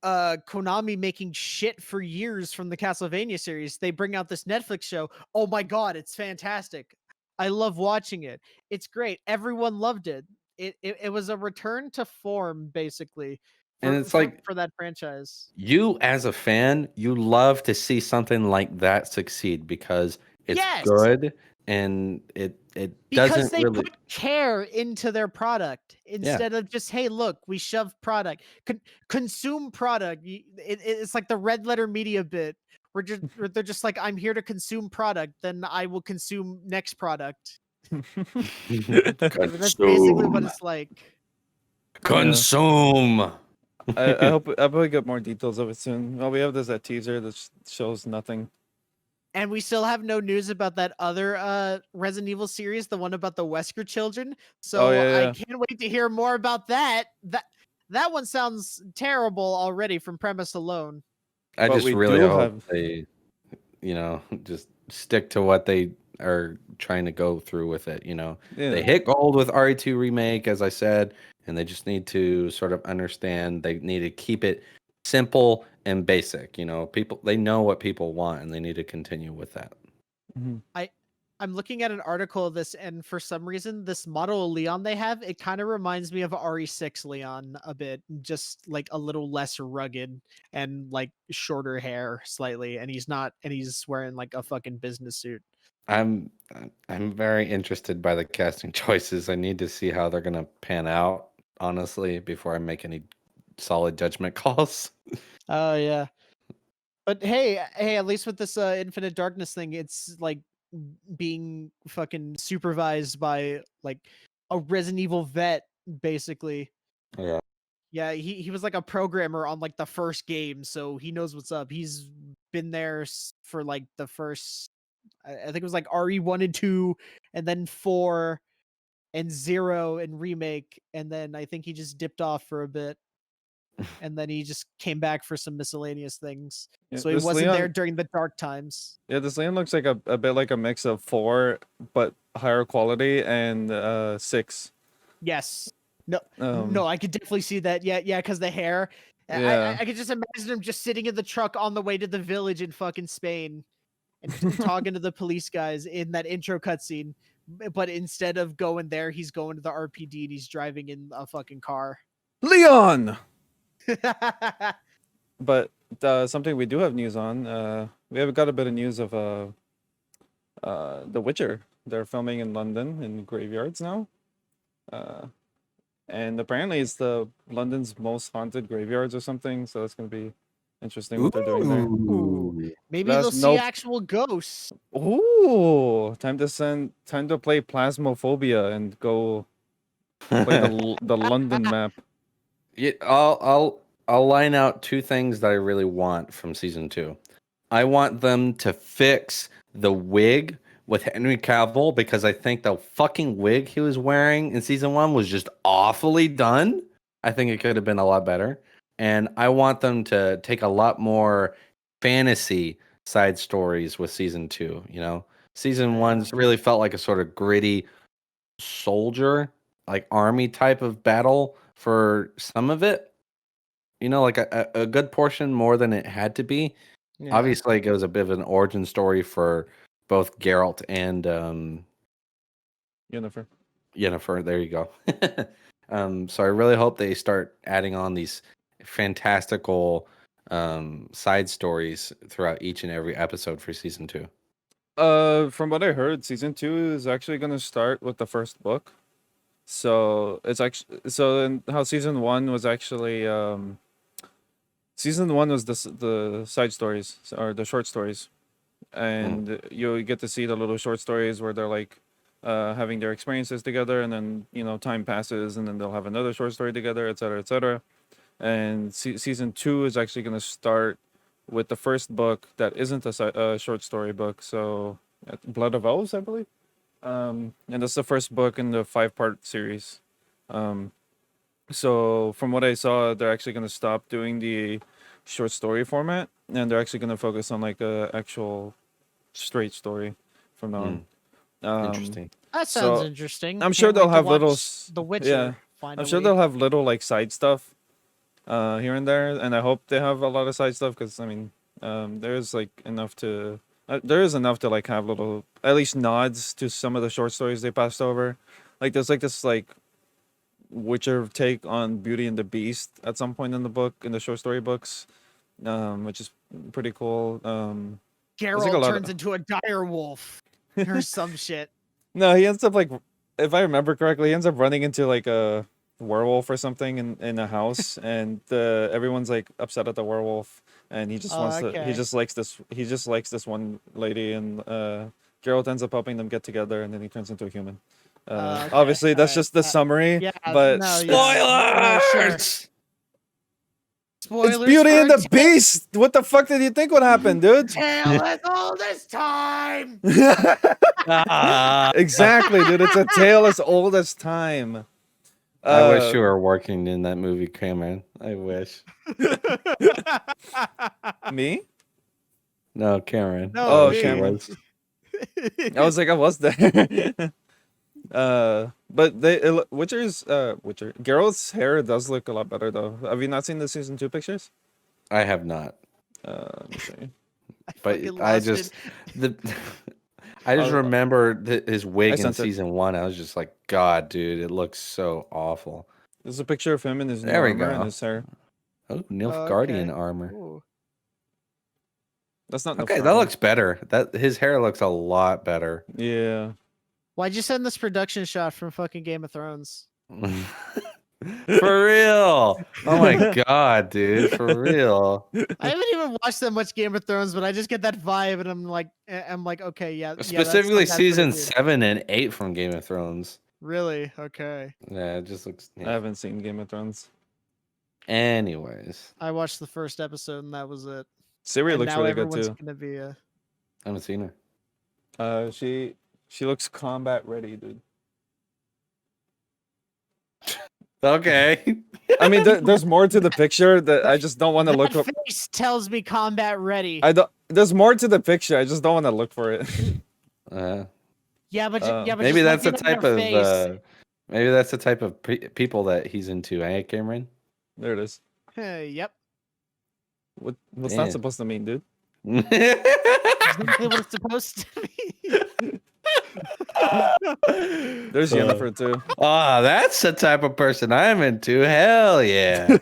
S3: Konami making shit for years from the Castlevania series. They bring out this Netflix show. Oh my god, it's fantastic. I love watching it. It's great. Everyone loved it. It was a return to form basically
S2: And
S3: for
S2: it's like
S3: for that franchise.
S2: you as a fan, you love to see something like that succeed because it's
S3: Yes,
S2: good and it
S3: because
S2: doesn't
S3: they
S2: really
S3: put care into their product
S2: yeah.
S3: instead of just, hey, look, we shove product. Consume product. It's like the red letter media bit where they're just like, I'm here to consume product, then I will consume next product. That's basically what
S2: Consume.
S3: it's like.
S1: Yeah.
S2: Consume.
S1: I hope we get more details of it soon. Well, we have this teaser that shows nothing.
S3: And we still have no news about that other Resident Evil series, the one about the Wesker children.
S1: Oh
S3: So
S1: yeah,
S3: I
S1: yeah.
S3: can't wait to hear more about that. That one sounds terrible already from premise alone.
S2: I
S1: But
S2: just
S1: we
S2: really
S1: do
S2: hope
S1: have
S2: they, just stick to what they are trying to go through with it. They
S1: yeah.
S2: hit gold with RE2 remake, as I said, and they just need to sort of understand they need to keep it simple and basic. People they know what people want, and they need to continue with that.
S1: Mhm.
S3: I'm looking at an article of this, and for some reason, this model of Leon they have, it kind of reminds me of RE6 Leon a bit, just like a little less rugged and like shorter hair slightly, and he's wearing like a fucking business suit.
S2: I'm I'm very interested by the casting choices. I need to see how they're gonna pan out, honestly, before I make any solid judgment calls.
S3: Oh yeah. But hey, at least with this Infinite Darkness thing, it's like being fucking supervised by like a Resident Evil vet, basically.
S2: Yeah.
S3: Yeah, he was like a programmer on like the first game, so he knows what's up. He's been there for like the first, I think it was like RE1 and 2, and then 4 and 0 and remake, and then I think he just dipped off for a bit, and then he just came back for some miscellaneous things.
S1: Yeah,
S3: So he wasn't there during the dark times.
S1: this Leon looks like a bit like a mix of 4 but higher quality and 6.
S3: Yes. No,
S1: Um
S3: no, I could definitely see that. Yeah, yeah, because the hair.
S1: yeah.
S3: I could just imagine him just sitting in the truck on the way to the village in fucking Spain and talking to the police guys in that intro cutscene. But instead of going there, he's going to the RPD and he's driving in a fucking car.
S1: Leon. But something we do have news on. We have got a bit of news of The Witcher. They're filming in London in graveyards now. And apparently it's the London's most haunted graveyards or something. So it's gonna be interesting what they're doing there.
S3: Ooh. Maybe
S1: That's
S3: they'll see
S1: no.
S3: actual ghosts.
S1: Ooh, time to play Plasmophobia and go play the London map.
S2: Yeah, I'll line out two things that I really want from season 2. I want them to fix the wig with Henry Cavill because I think the fucking wig he was wearing in season 1 was just awfully done. I think it could have been a lot better. And I want them to take a lot more fantasy side stories with season 2, Season 1 really felt like a sort of gritty soldier, like army type of battle for some of it. Like a good portion more than it had to be.
S1: Yeah.
S2: Obviously, like, it was a bit of an origin story for both Geralt and
S1: Yennefer.
S2: Yennefer. There you go. So I really hope they start adding on these fantastical side stories throughout each and every episode for season 2.
S1: From what I heard, season 2 is actually gonna start with the first book. So it's actually in how season 1 was actually season 1 was the side stories or the short stories, and you get to see the little short stories where they're like having their experiences together, and then time passes, and then they'll have another short story together, etc., etc. And season 2 is actually gonna start with the first book that isn't a short story book. So Blood of Elves, I believe. And that's the first book in the 5-part series. So from what I saw, they're actually going to stop doing the short story format, and they're actually going to focus on like a actual straight story from now on.
S2: Interesting.
S3: That sounds
S1: So
S3: interesting.
S1: I'm sure
S3: Can't
S1: they'll
S3: wait to
S1: have little
S3: watch The Witcher.
S1: yeah. I'm sure
S3: Finally.
S1: they'll have little like side stuff here and there, and I hope they have a lot of side stuff because I mean, there's like enough to there is enough to like have little at least nods to some of the short stories they passed over. Like there's like this like Witcher take on Beauty and the Beast at some point in the book in the short story books, which is pretty cool. There's like a
S3: Geralt
S1: lot
S3: turns into a dire wolf or some shit.
S1: No, he ends up like, if I remember correctly, he ends up running into like a werewolf or something in a house, and everyone's like upset at the werewolf, and he just wants to. He
S3: Okay.
S1: just likes this. He just likes this one lady, and Geralt ends up helping them get together, and then he turns into a human.
S3: Okay,
S1: Obviously, that's
S3: alright,
S1: just the summary.
S3: yeah,
S1: but
S3: no, yeah.
S2: Spoilers!
S3: Spoilers.
S1: it's Beauty and the
S3: for
S1: Beast. What the fuck did you think would happen, dude?
S3: Tale as old as time.
S2: Ah,
S1: Exactly, dude. It's a tale as old as time.
S2: I wish you were working in that movie, Cameron. I wish.
S1: Me?
S2: No, Cameron.
S3: No,
S1: Oh,
S2: She
S1: Cameron.
S2: was.
S1: I was like, I was there. But Witcher's Geralt's hair does look a lot better though. Have you not seen the season 2 pictures?
S2: I have not.
S1: Let me see.
S2: But
S3: fucking
S2: I
S3: lost
S2: just
S3: it.
S2: I just
S1: I'll-
S2: remember his wig in
S1: sent it.
S2: season 1. I was just like, God, dude, it looks so awful.
S1: There's a picture of him in his new
S2: There we
S1: armor
S2: go.
S1: and his hair.
S2: Oh, Nilfgaardian
S3: Okay.
S2: armor.
S3: Ooh.
S1: That's not
S2: Okay, that
S1: Nilfgaardian.
S2: looks better. That his hair looks a lot better.
S1: Yeah.
S3: Why'd you send this production shot from fucking Game of Thrones?
S2: For real. Oh my God, dude. For real.
S3: I haven't even watched that much Game of Thrones, but I just get that vibe, and I'm like, okay, yeah.
S2: Specifically
S3: that's
S2: season
S3: pretty good.
S2: 7 and 8 from Game of Thrones.
S3: Really? Okay.
S2: Yeah, it just looks.
S1: I
S2: Yeah.
S1: haven't seen Game of Thrones.
S2: Anyways,
S3: I watched the first episode, and that was it.
S1: Siri
S3: And
S1: looks
S3: now
S1: really good
S3: everyone's
S1: too.
S3: gonna be
S2: I haven't seen her.
S1: She looks combat ready, dude.
S2: Okay.
S1: I mean, there's more to the picture that I just don't want to look
S3: that
S1: up.
S3: face tells me combat ready.
S1: I don't. There's more to the picture. I just don't want to look for it.
S3: Yeah, but
S2: Maybe
S3: just
S2: that's the
S3: looking at
S2: type
S3: her
S2: of.
S3: face.
S2: Maybe that's the type of people that he's into, eh, Cameron?
S1: There it is.
S3: Yep.
S1: What's
S2: Yeah.
S1: that supposed to mean, dude?
S3: Exactly what it's supposed to be.
S1: There's Yennefer too.
S2: Ah, that's the type of person I'm into. Hell yeah.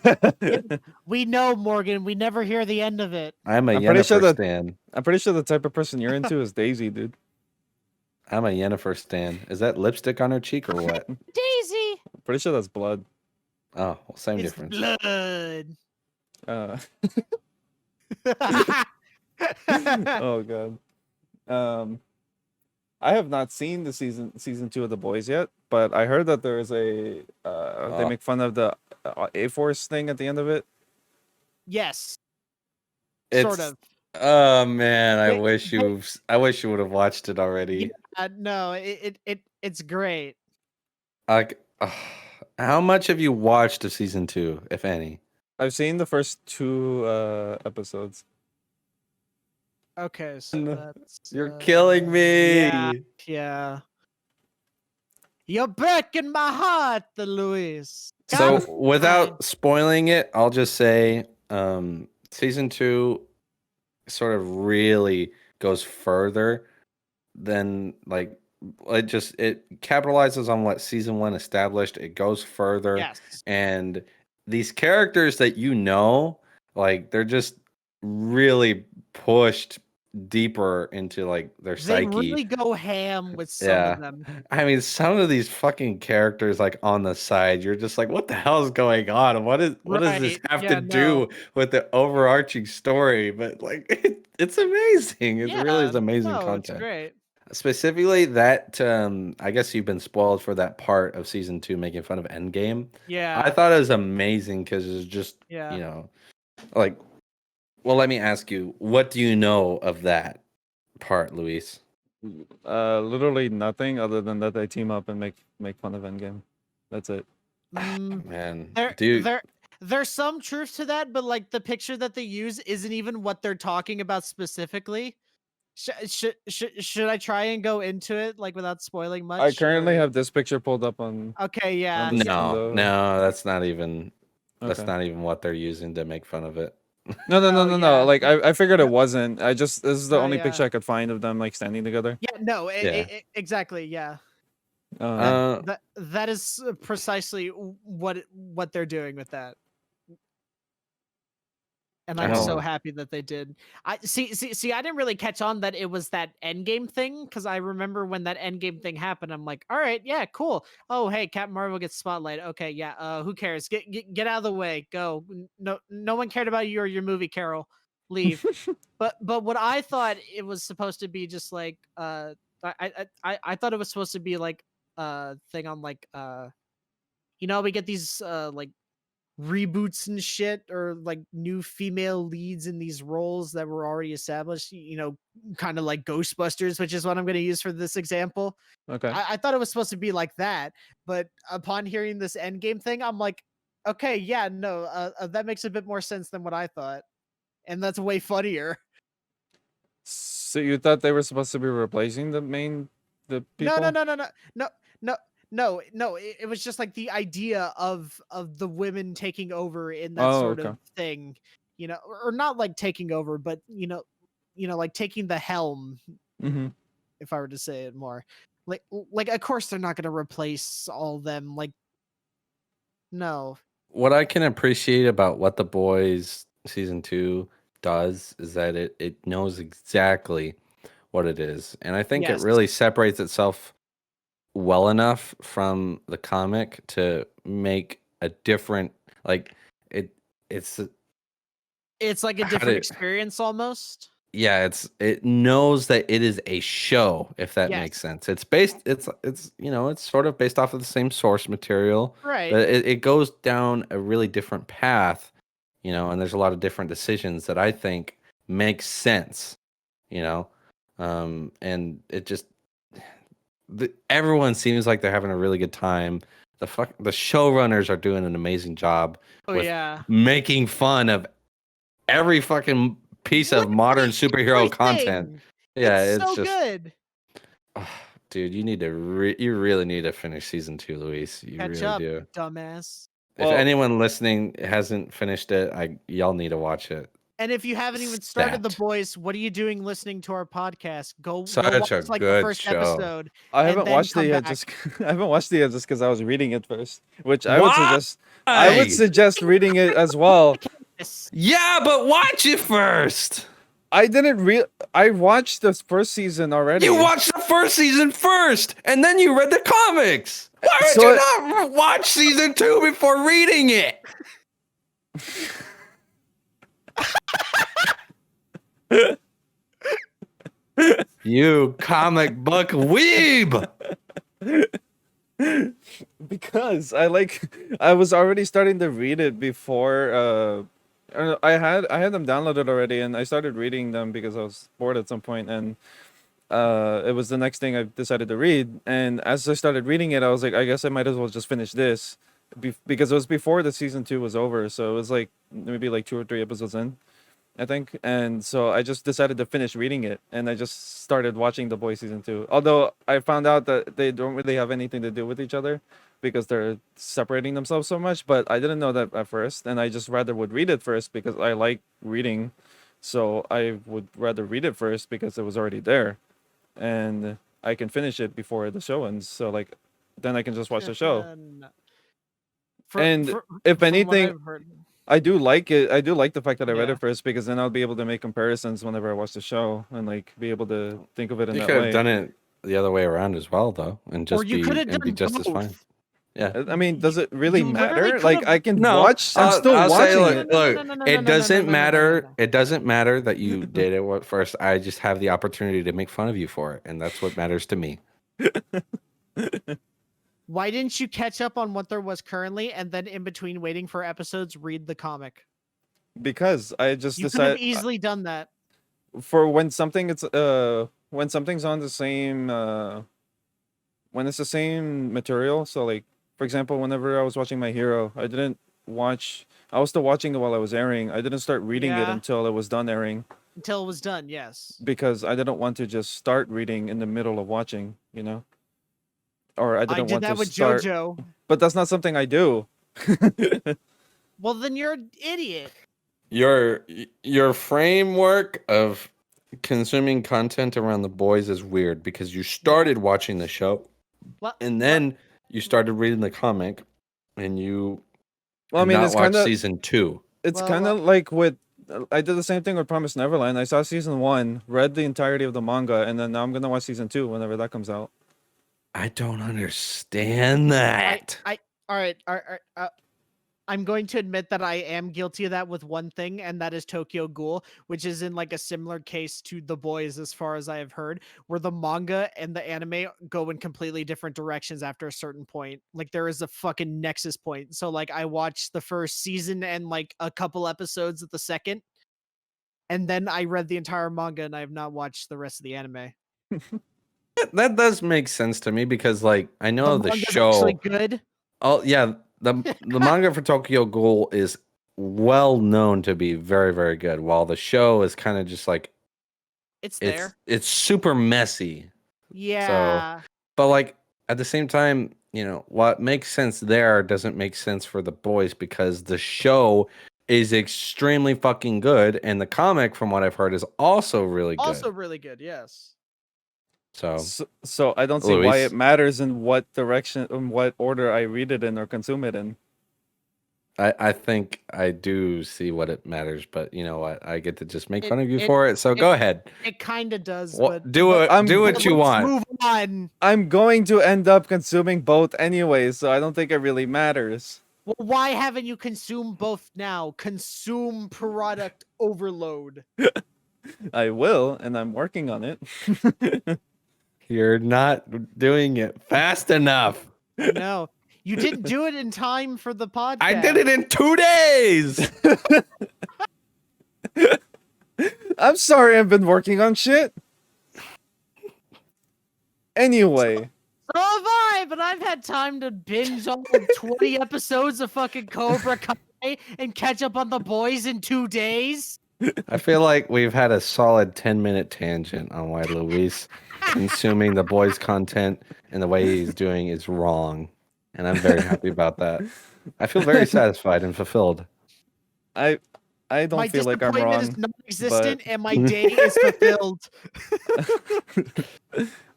S3: We know, Morgan. We never hear the end of it.
S2: I'm a
S1: I'm pretty sure
S2: Yennefer
S1: that-
S2: stan.
S1: I'm pretty sure the type of person you're into is Daisy, dude.
S2: I'm a Yennefer stan. Is that lipstick on her cheek or what?
S3: Daisy.
S1: I'm pretty sure that's blood.
S2: Oh, well, same
S3: It's
S2: difference.
S3: blood.
S1: Oh god. I have not seen the season 2 of The Boys yet, but I heard that there is a they make fun of the A-Force thing at the end of it.
S3: Yes.
S2: It's,
S3: Sort of.
S2: Oh man, I
S3: Wait,
S2: wish you would have watched it already.
S3: No, it's great.
S2: Like, how much have you watched of season 2, if any?
S1: I've seen the first 2 episodes.
S3: Okay, so that's
S2: You're killing me.
S3: Yeah. You're breaking my heart, Luis.
S2: So
S3: God,
S2: without spoiling it, I'll just say season 2 sort of really goes further than like it capitalizes on what season 1 established. It goes further.
S3: yes.
S2: And these characters that like they're just really pushed deeper into like their
S3: They
S2: psyche.
S3: really go ham with some
S2: Yeah.
S3: of them.
S2: I mean, some of these fucking characters like on the side, you're just like, what the hell is going on? What does this
S3: Right,
S2: have
S3: yeah,
S2: to do with the overarching story? But like it's amazing. It really is amazing
S3: no,
S2: content.
S3: It's great.
S2: Specifically that I guess you've been spoiled for that part of season 2 making fun of Endgame.
S3: Yeah.
S2: I thought it was amazing because it's just
S3: Yeah.
S2: like, well, let me ask you, what do you know of that part, Luis?
S1: Literally nothing other than that they team up and make fun of Endgame. That's it.
S2: Man,
S3: There's some truth to that, but like the picture that they use isn't even what they're talking about specifically. Should I try and go into it like without spoiling much?
S1: I currently
S3: or-
S1: have this picture pulled up on.
S3: Okay, yeah.
S1: on the-
S2: no,
S1: the-
S2: no, that's not even. That's
S1: Okay.
S2: not even what they're using to make fun of it.
S1: No, no, no,
S3: Oh,
S1: no, no.
S3: yeah.
S1: Like I figured
S3: No.
S1: it wasn't. This is the
S3: Oh,
S1: only picture
S3: yeah.
S1: I could find of them like standing together.
S3: Yeah, no,
S2: Yeah.
S3: exactly, yeah.
S1: Uh,
S3: That is precisely what they're doing with that. And I'm so
S1: well,
S3: happy that they did. I see. I didn't really catch on that it was that endgame thing because I remember when that endgame thing happened. I'm like, all right, yeah, cool. Oh, hey, Captain Marvel gets spotlight. Okay, yeah. Who cares? Get out of the way. Go. No one cared about you or your movie, Carol. Leave. But what I thought it was supposed to be just like I thought it was supposed to be like thing on like we get these like reboots and shit or like new female leads in these roles that were already established, kind of like Ghostbusters, which is what I'm going to use for this example.
S1: okay.
S3: I thought it was supposed to be like that, but upon hearing this endgame thing, I'm like, okay, yeah, no, that makes a bit more sense than what I thought, and that's way funnier.
S1: So you thought they were supposed to be replacing the
S3: No, no,
S1: people?
S3: no, no, no, no, no, no. It was just like the idea of the women taking over in that
S1: Oh,
S3: sort
S1: okay.
S3: of thing, or not like taking over, but like taking the helm.
S1: Mm-hmm.
S3: If I were to say it more, like of course they're not going to replace all them. Like, no,
S2: What I can appreciate about What the Boys season 2 does is that it knows exactly what it is. And I think it
S3: yes,
S2: really separates itself well enough from the comic to make a different like it it's
S3: it's like a
S2: how
S3: different
S2: to
S3: experience almost.
S2: yeah, it knows that it is a show, if that makes
S3: Yes,
S2: sense. It's it's sort of based off of the same source material,
S3: right.
S2: but it goes down a really different path, and there's a lot of different decisions that I think make sense, you know. And it just everyone seems like they're having a really good time. The showrunners are doing an amazing job
S3: Oh
S2: with
S3: yeah,
S2: making fun of every fucking piece of modern
S3: literally
S2: superhero content.
S3: everything.
S2: Yeah,
S3: It's
S2: it's
S3: so
S2: just,
S3: good.
S2: dude, you really need to finish season 2, Luis. You
S3: Catch
S2: really
S3: up,
S2: do.
S3: dumbass.
S2: If
S1: Well,
S2: anyone listening hasn't finished it, y'all need to watch it.
S3: And if you haven't even started The
S2: Stat.
S3: Boys, what are you doing listening to our podcast? Go watch
S2: Such a
S3: like the
S2: good
S3: first
S2: show.
S3: episode
S1: I
S3: and
S1: haven't
S3: then
S1: watched it
S3: come
S1: yet.
S3: back.
S1: I haven't watched it yet just because I was reading it first, which I would
S2: Why?
S1: suggest. I would suggest reading it as well.
S3: Yes.
S2: Yeah, but watch it first.
S1: I didn't real. I watched the first season already.
S2: You watched the first season first, and then you read the comics. Why would
S1: So
S2: you not watch season 2 before reading it? You comic book weeb.
S1: because I was already starting to read it before I had them downloaded already and I started reading them because I was bored at some point and it was the next thing I decided to read, and as I started reading it I was like, I guess I might as well just finish this because it was before the season 2 was over, so it was like maybe like 2 or 3 episodes in, I think. And so I just decided to finish reading it and I just started watching The Boys season 2. Although I found out that they don't really have anything to do with each other because they're separating themselves so much, but I didn't know that at first and I just rather would read it first because I like reading. So I would rather read it first because it was already there and I can finish it before the show ends. So like then I can just watch the show.
S3: No.
S1: And if
S3: From what
S1: anything,
S3: I've heard,
S1: I do like it. I do like the fact that I read
S3: yeah.
S1: it first because then I'll be able to make comparisons whenever I watch the show and like be able to think of it in
S2: You
S1: that
S2: could have
S1: way.
S2: done it the other way around as well, though, and
S3: Or you could have
S2: be
S3: done
S2: just as fine.
S3: both.
S2: Yeah.
S1: I mean, does it really
S3: You literally
S1: matter?
S3: could
S1: Like
S3: have.
S1: I can
S2: No,
S1: watch. I'm still
S2: I'll say,
S1: watching
S2: look,
S1: it.
S2: look,
S3: No.
S2: it doesn't matter. It doesn't matter that you did it at first. I just have the opportunity to make fun of you for it, and that's what matters to me.
S3: Why didn't you catch up on what there was currently, and then in between waiting for episodes, read the comic?
S1: Because I just
S3: You could have
S1: decided
S3: easily done that.
S1: for when something's on the same when it's the same material. So like for example, whenever I was watching My Hero, I was still watching it while I was airing. I didn't start reading it
S3: Yeah.
S1: until it was done airing
S3: Until it was done, yes.
S1: because I didn't want to just start reading in the middle of watching, or I
S3: I
S1: didn't
S3: did
S1: want
S3: that
S1: to
S3: with
S1: start.
S3: JoJo.
S1: But that's not something I do.
S3: Well, then you're an idiot.
S2: Your framework of consuming content around the boys is weird because you started watching the show and then you started reading the comic and you
S1: Well, I mean,
S2: not
S1: it's
S2: watched
S1: kind of
S2: season 2.
S1: It's kind of like with I did the same thing with Promised Neverland. I saw season 1, read the entirety of the manga, and then now I'm gonna watch season 2 whenever that comes out.
S2: I don't understand that.
S3: All right. I'm going to admit that I am guilty of that with one thing, and that is Tokyo Ghoul, which is in like a similar case to The Boys, as far as I have heard, where the manga and the anime go in completely different directions after a certain point. Like there is a fucking nexus point. So like I watched the first season and like a couple episodes of the second, and then I read the entire manga, and I have not watched the rest of the anime.
S2: That does make sense to me because like I know the
S3: manga's
S2: show
S3: actually good.
S2: Oh yeah, the manga for Tokyo Ghoul is well known to be very very good, while the show is kind of just like
S3: It's there.
S2: it's super messy.
S3: Yeah.
S2: So, but like at the same time, what makes sense there doesn't make sense for the boys because the show is extremely fucking good, and the comic, from what I've heard, is also really good.
S3: Also really good. Yes.
S1: So I don't see why it matters in what direction, in what order I read it in or consume it in.
S2: I think I do see what it matters, but you know what? I get to just make fun of you for it. So go ahead.
S3: It kind of does,
S2: Well,
S3: but
S2: do what you want.
S3: Move on.
S1: I'm going to end up consuming both anyway, so I don't think it really matters.
S3: Well, why haven't you consumed both now? Consume product overload.
S1: I will, and I'm working on it.
S2: You're not doing it fast enough.
S3: No, you didn't do it in time for the podcast.
S2: I did it in 2 days.
S1: I'm sorry, I've been working on shit. Anyway.
S3: So have I, but I've had time to binge all 20 episodes of fucking Cobra Kai and catch up on The Boys in 2 days.
S2: I feel like we've had a solid 10-minute tangent on why Luis consuming the boys' content and the way he's doing is wrong. And I'm very happy about that. I feel very satisfied and fulfilled.
S1: I don't feel like I'm wrong.
S3: My disappointment is non-existent and my day is fulfilled.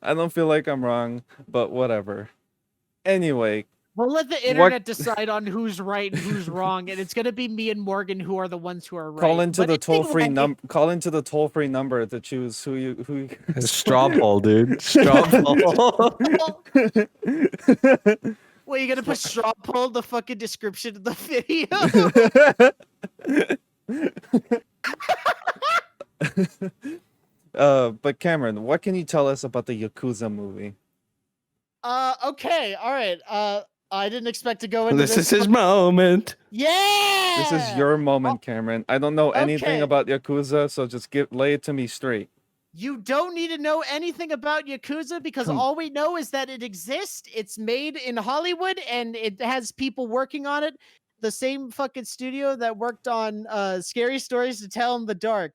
S1: I don't feel like I'm wrong, but whatever. Anyway.
S3: We'll let the internet decide on who's right and who's wrong, and it's gonna be me and Morgan who are the ones who are right.
S1: Call into the toll-free number to choose who you
S2: Straw poll, dude. Straw poll.
S3: Well, you gonna put straw poll the fucking description of the
S1: video? But Cameron, what can you tell us about the Yakuza movie?
S3: Okay, all right. I didn't expect to go into this.
S2: This is his moment.
S3: Yeah!
S1: This is your moment, Cameron. I don't know anything about Yakuza, so just lay it to me straight.
S3: You don't need to know anything about Yakuza because all we know is that it exists. It's made in Hollywood and it has people working on it. The same fucking studio that worked on Scary Stories to Tell in the Dark.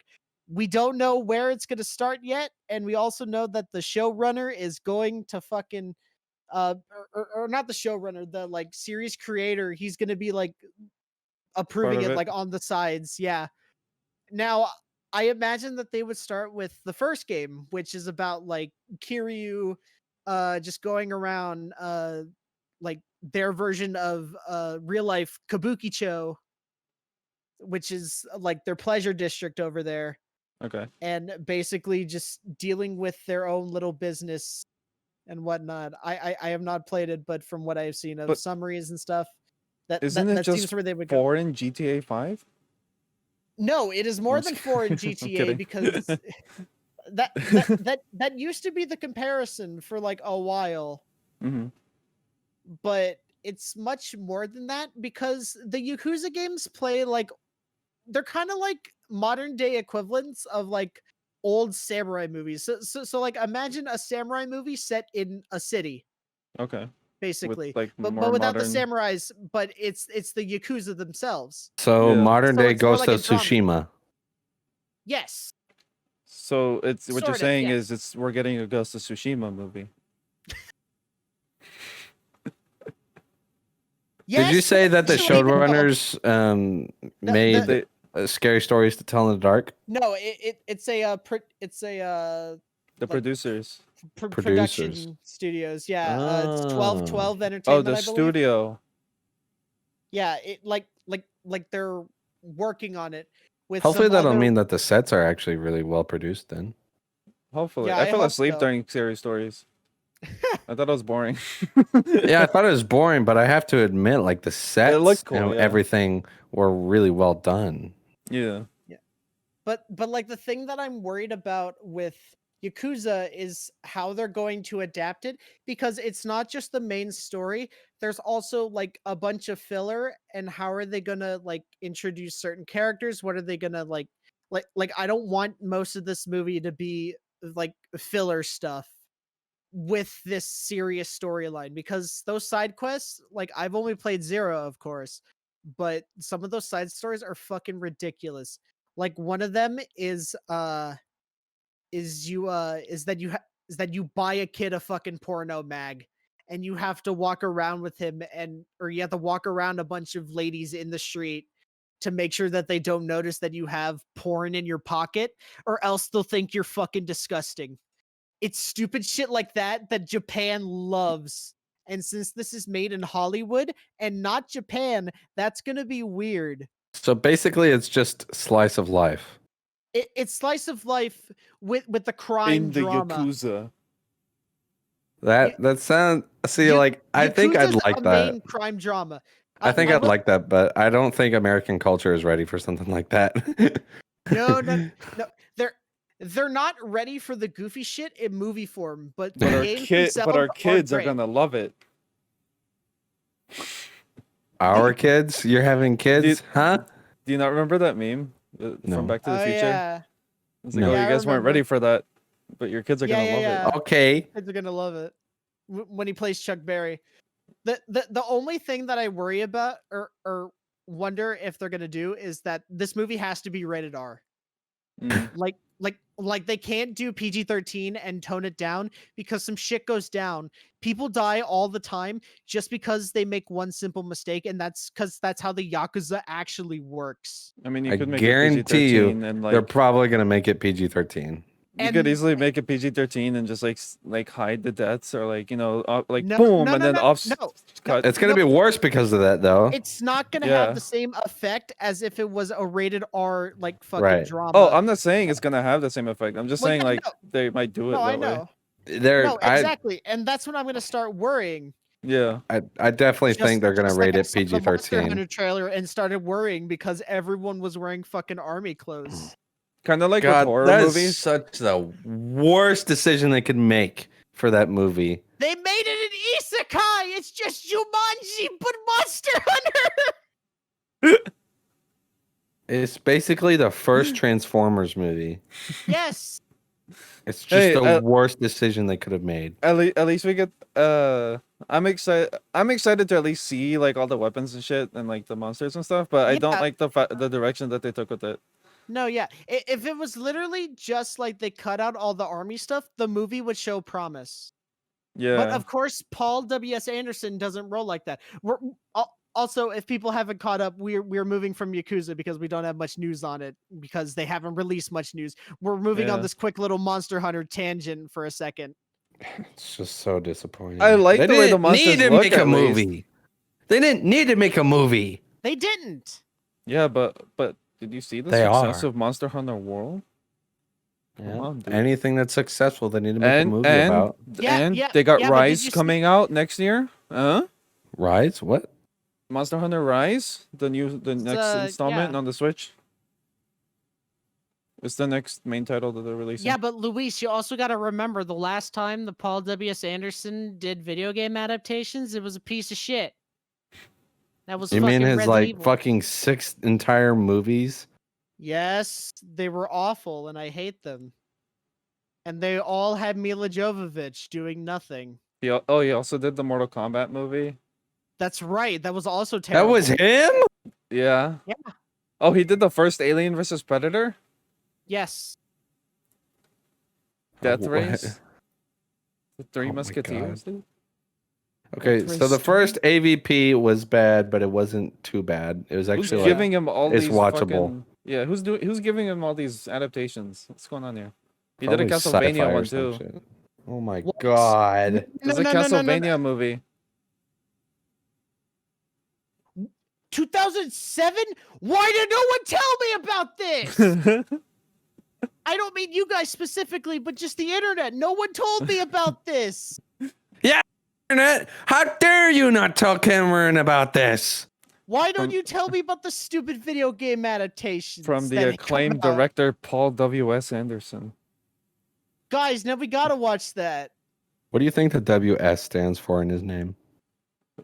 S3: We don't know where it's going to start yet. And we also know that the showrunner is going to fucking or not the showrunner, the like series creator, he's gonna be like approving it like on the sides. Yeah. Now I imagine that they would start with the first game, which is about like Kiryu just going around like their version of real life Kabukicho, which is like their pleasure district over there.
S1: Okay.
S3: And basically just dealing with their own little business and whatnot. I have not played it, but from what I've seen of summaries and stuff, that seems where they would go.
S1: 4 in GTA 5?
S3: No, it is more than 4 in GTA because that used to be the comparison for like a while.
S1: Mm-hmm.
S3: But it's much more than that because the Yakuza games play like they're kind of like modern day equivalents of like old samurai movies. So like imagine a samurai movie set in a city.
S1: Okay.
S3: Basically.
S1: With,
S3: but without the samurais, but it's the Yakuza themselves.
S2: So modern day Ghost of Tsushima.
S3: Yes.
S1: So it's what you're saying is we're getting a Ghost of Tsushima movie.
S3: Yes,
S2: Did you say that the
S3: actually, no.
S2: showrunners made
S1: They,
S2: scary stories to tell in the dark?
S3: No, it's a
S1: the
S3: like
S1: producers.
S2: Producers.
S3: production studios. Yeah, it's
S2: Oh.
S3: 12
S1: Oh,
S3: Entertainment,
S1: the
S3: I believe.
S1: studio.
S3: Yeah, it like they're working on it with
S2: Hopefully
S3: some
S2: that'll
S3: other.
S2: mean that the sets are actually really well produced then.
S1: Hopefully,
S3: Yeah,
S1: I
S3: I
S1: fell
S3: hope
S1: asleep
S3: so.
S1: during series stories. I thought it was boring.
S2: Yeah, I thought it was boring, but I have to admit, like the
S1: It
S2: sets
S1: looked cool.
S2: and
S1: Yeah.
S2: everything were really well done.
S1: Yeah.
S3: But like the thing that I'm worried about with Yakuza is how they're going to adapt it, because it's not just the main story. There's also like a bunch of filler, and how are they gonna like introduce certain characters? What are they gonna like I don't want most of this movie to be like filler stuff with this serious storyline, because those side quests, like I've only played Zero, of course, but some of those side stories are fucking ridiculous. Like one of them is that you buy a kid a fucking porno mag, and you have to walk around with him, and or you have to walk around a bunch of ladies in the street to make sure that they don't notice that you have porn in your pocket, or else they'll think you're fucking disgusting. It's stupid shit like that that Japan loves. And since this is made in Hollywood and not Japan, that's going to be weird.
S2: So basically, it's just slice of life.
S3: It's slice of life with the crime
S1: In the
S3: drama.
S1: Yakuza.
S2: That sounds. See, like I think I'd
S3: Yakuza's
S2: like
S3: a
S2: that.
S3: main crime drama.
S2: I think
S3: I
S2: I'd
S3: will,
S2: like that, but I don't think American culture is ready for something like that.
S3: no. They're not ready for the goofy shit in movie form, but the games themselves
S1: But our
S3: are
S1: kids are
S3: great.
S1: gonna love it.
S2: Our kids? You're having kids, huh?
S1: Do you not remember that meme from
S2: No.
S1: Back to the
S3: Oh
S1: Future?
S3: yeah.
S1: It's like,
S2: No.
S1: oh,
S3: Yeah,
S1: you
S3: I
S1: guys weren't
S3: remember.
S1: ready for that, but your kids are
S3: Yeah,
S1: gonna
S3: yeah,
S1: love
S3: yeah.
S1: it.
S2: Okay.
S3: Kids are gonna love it when he plays Chuck Berry. The only thing that I worry about or wonder if they're gonna do is that this movie has to be rated R.
S1: Mm.
S3: Like they can't do PG-13 and tone it down, because some shit goes down. People die all the time just because they make one simple mistake, and that's because that's how the Yakuza actually works.
S1: I mean, you
S2: I
S1: could make it
S2: guarantee you,
S1: PG-13 and
S2: they're
S1: like
S2: probably gonna make it PG-13.
S1: you could
S3: And
S1: easily make it PG-13 and just like hide the deaths, or like like
S3: no,
S1: boom,
S3: no,
S1: and
S3: no,
S1: then
S3: no,
S1: off
S3: no,
S1: cut.
S2: It's gonna
S3: no.
S2: be worse because of that, though.
S3: It's not gonna have
S1: Yeah.
S3: the same effect as if it was a rated R like fucking
S2: Right.
S3: drama.
S1: Oh, I'm not saying it's gonna have the same effect. I'm just
S3: Well,
S1: saying
S3: yeah,
S1: like
S3: no.
S1: they might do it
S3: No, I
S1: that way.
S3: know.
S2: They're
S3: No, exactly. And that's when I'm gonna start worrying.
S1: Yeah.
S2: I definitely think they're gonna
S3: Just
S2: rate
S3: like I
S2: it
S3: saw the Monster
S2: PG-13.
S3: Hunter trailer and started worrying because everyone was wearing fucking army clothes.
S1: Kind of like with
S2: God,
S1: horror
S2: that is
S1: movies.
S2: such the worst decision they could make for that movie.
S3: They made it an isekai. It's just Jumanji, but Monster Hunter.
S2: It's basically the first Transformers movie.
S3: Yes.
S2: It's just
S1: Hey,
S2: the worst decision they could have made.
S1: At least we get I'm excited to at least see like all the weapons and shit and like the monsters and stuff, but I don't
S3: Yeah.
S1: like the direction that they took with it.
S3: No, yeah. If it was literally just like they cut out all the army stuff, the movie would show promise.
S1: Yeah.
S3: But of course, Paul W.S. Anderson doesn't roll like that. Also, if people haven't caught up, we're moving from Yakuza because we don't have much news on it, because they haven't released much news. We're moving on
S1: Yeah.
S3: this quick little Monster Hunter tangent for a second.
S2: It's just so disappointing.
S1: I like
S2: They
S1: the way the
S2: didn't
S1: monsters
S2: need to
S1: look,
S2: make a
S1: at least.
S2: movie. They didn't need to make a movie.
S3: They didn't.
S1: Yeah, but did you see the
S2: They
S1: success
S2: are.
S1: of Monster Hunter World? Come
S2: Yeah.
S1: on, dude.
S2: Anything that's successful, they need to make a movie about.
S3: Yeah,
S1: they got
S3: yeah, but did
S1: Rise
S3: you see-
S1: coming out next year.
S2: Rise? What?
S1: Monster Hunter Rise, the next installment
S3: yeah.
S1: on the Switch. It's the next main title that they're releasing.
S3: Yeah, but Luis, you also got to remember the last time the Paul W.S. Anderson did video game adaptations, it was a piece of shit. That was
S2: You mean
S3: fucking
S2: his
S3: Resident
S2: like
S3: Evil.
S2: fucking 6 entire movies?
S3: Yes, they were awful, and I hate them. And they all had Mila Jovovich doing nothing.
S1: He also did the Mortal Kombat movie.
S3: That's right. That was also terrible.
S2: That was him?
S1: Yeah.
S3: Yeah.
S1: Oh, he did the first Alien versus Predator.
S3: Yes.
S1: Death
S2: What?
S1: Race. The Three
S2: Oh my
S1: Musketeers. Dude.
S2: Okay, so the first AVP was bad, but it wasn't too bad. It was
S1: Who's
S2: actually
S1: giving him all
S2: it's
S1: these
S2: watchable.
S1: fucking yeah? Who's giving him all these adaptations? What's going on here? He did a
S2: Probably sci-fi
S1: Castlevania
S2: or
S1: one
S2: some
S1: too.
S2: shit. Oh my
S3: What?
S2: god.
S1: There's a Castlevania movie.
S3: 2007? Why did no one tell me about this? I don't mean you guys specifically, but just the internet. No one told me about this.
S2: Yeah, internet. How dare you not tell Cameron about this?
S3: Why don't you tell me about the stupid video game adaptations?
S1: From the
S3: that come
S1: acclaimed
S3: out?
S1: director Paul W.S. Anderson.
S3: Guys, now we gotta watch that.
S2: What do you think the WS stands for in his name?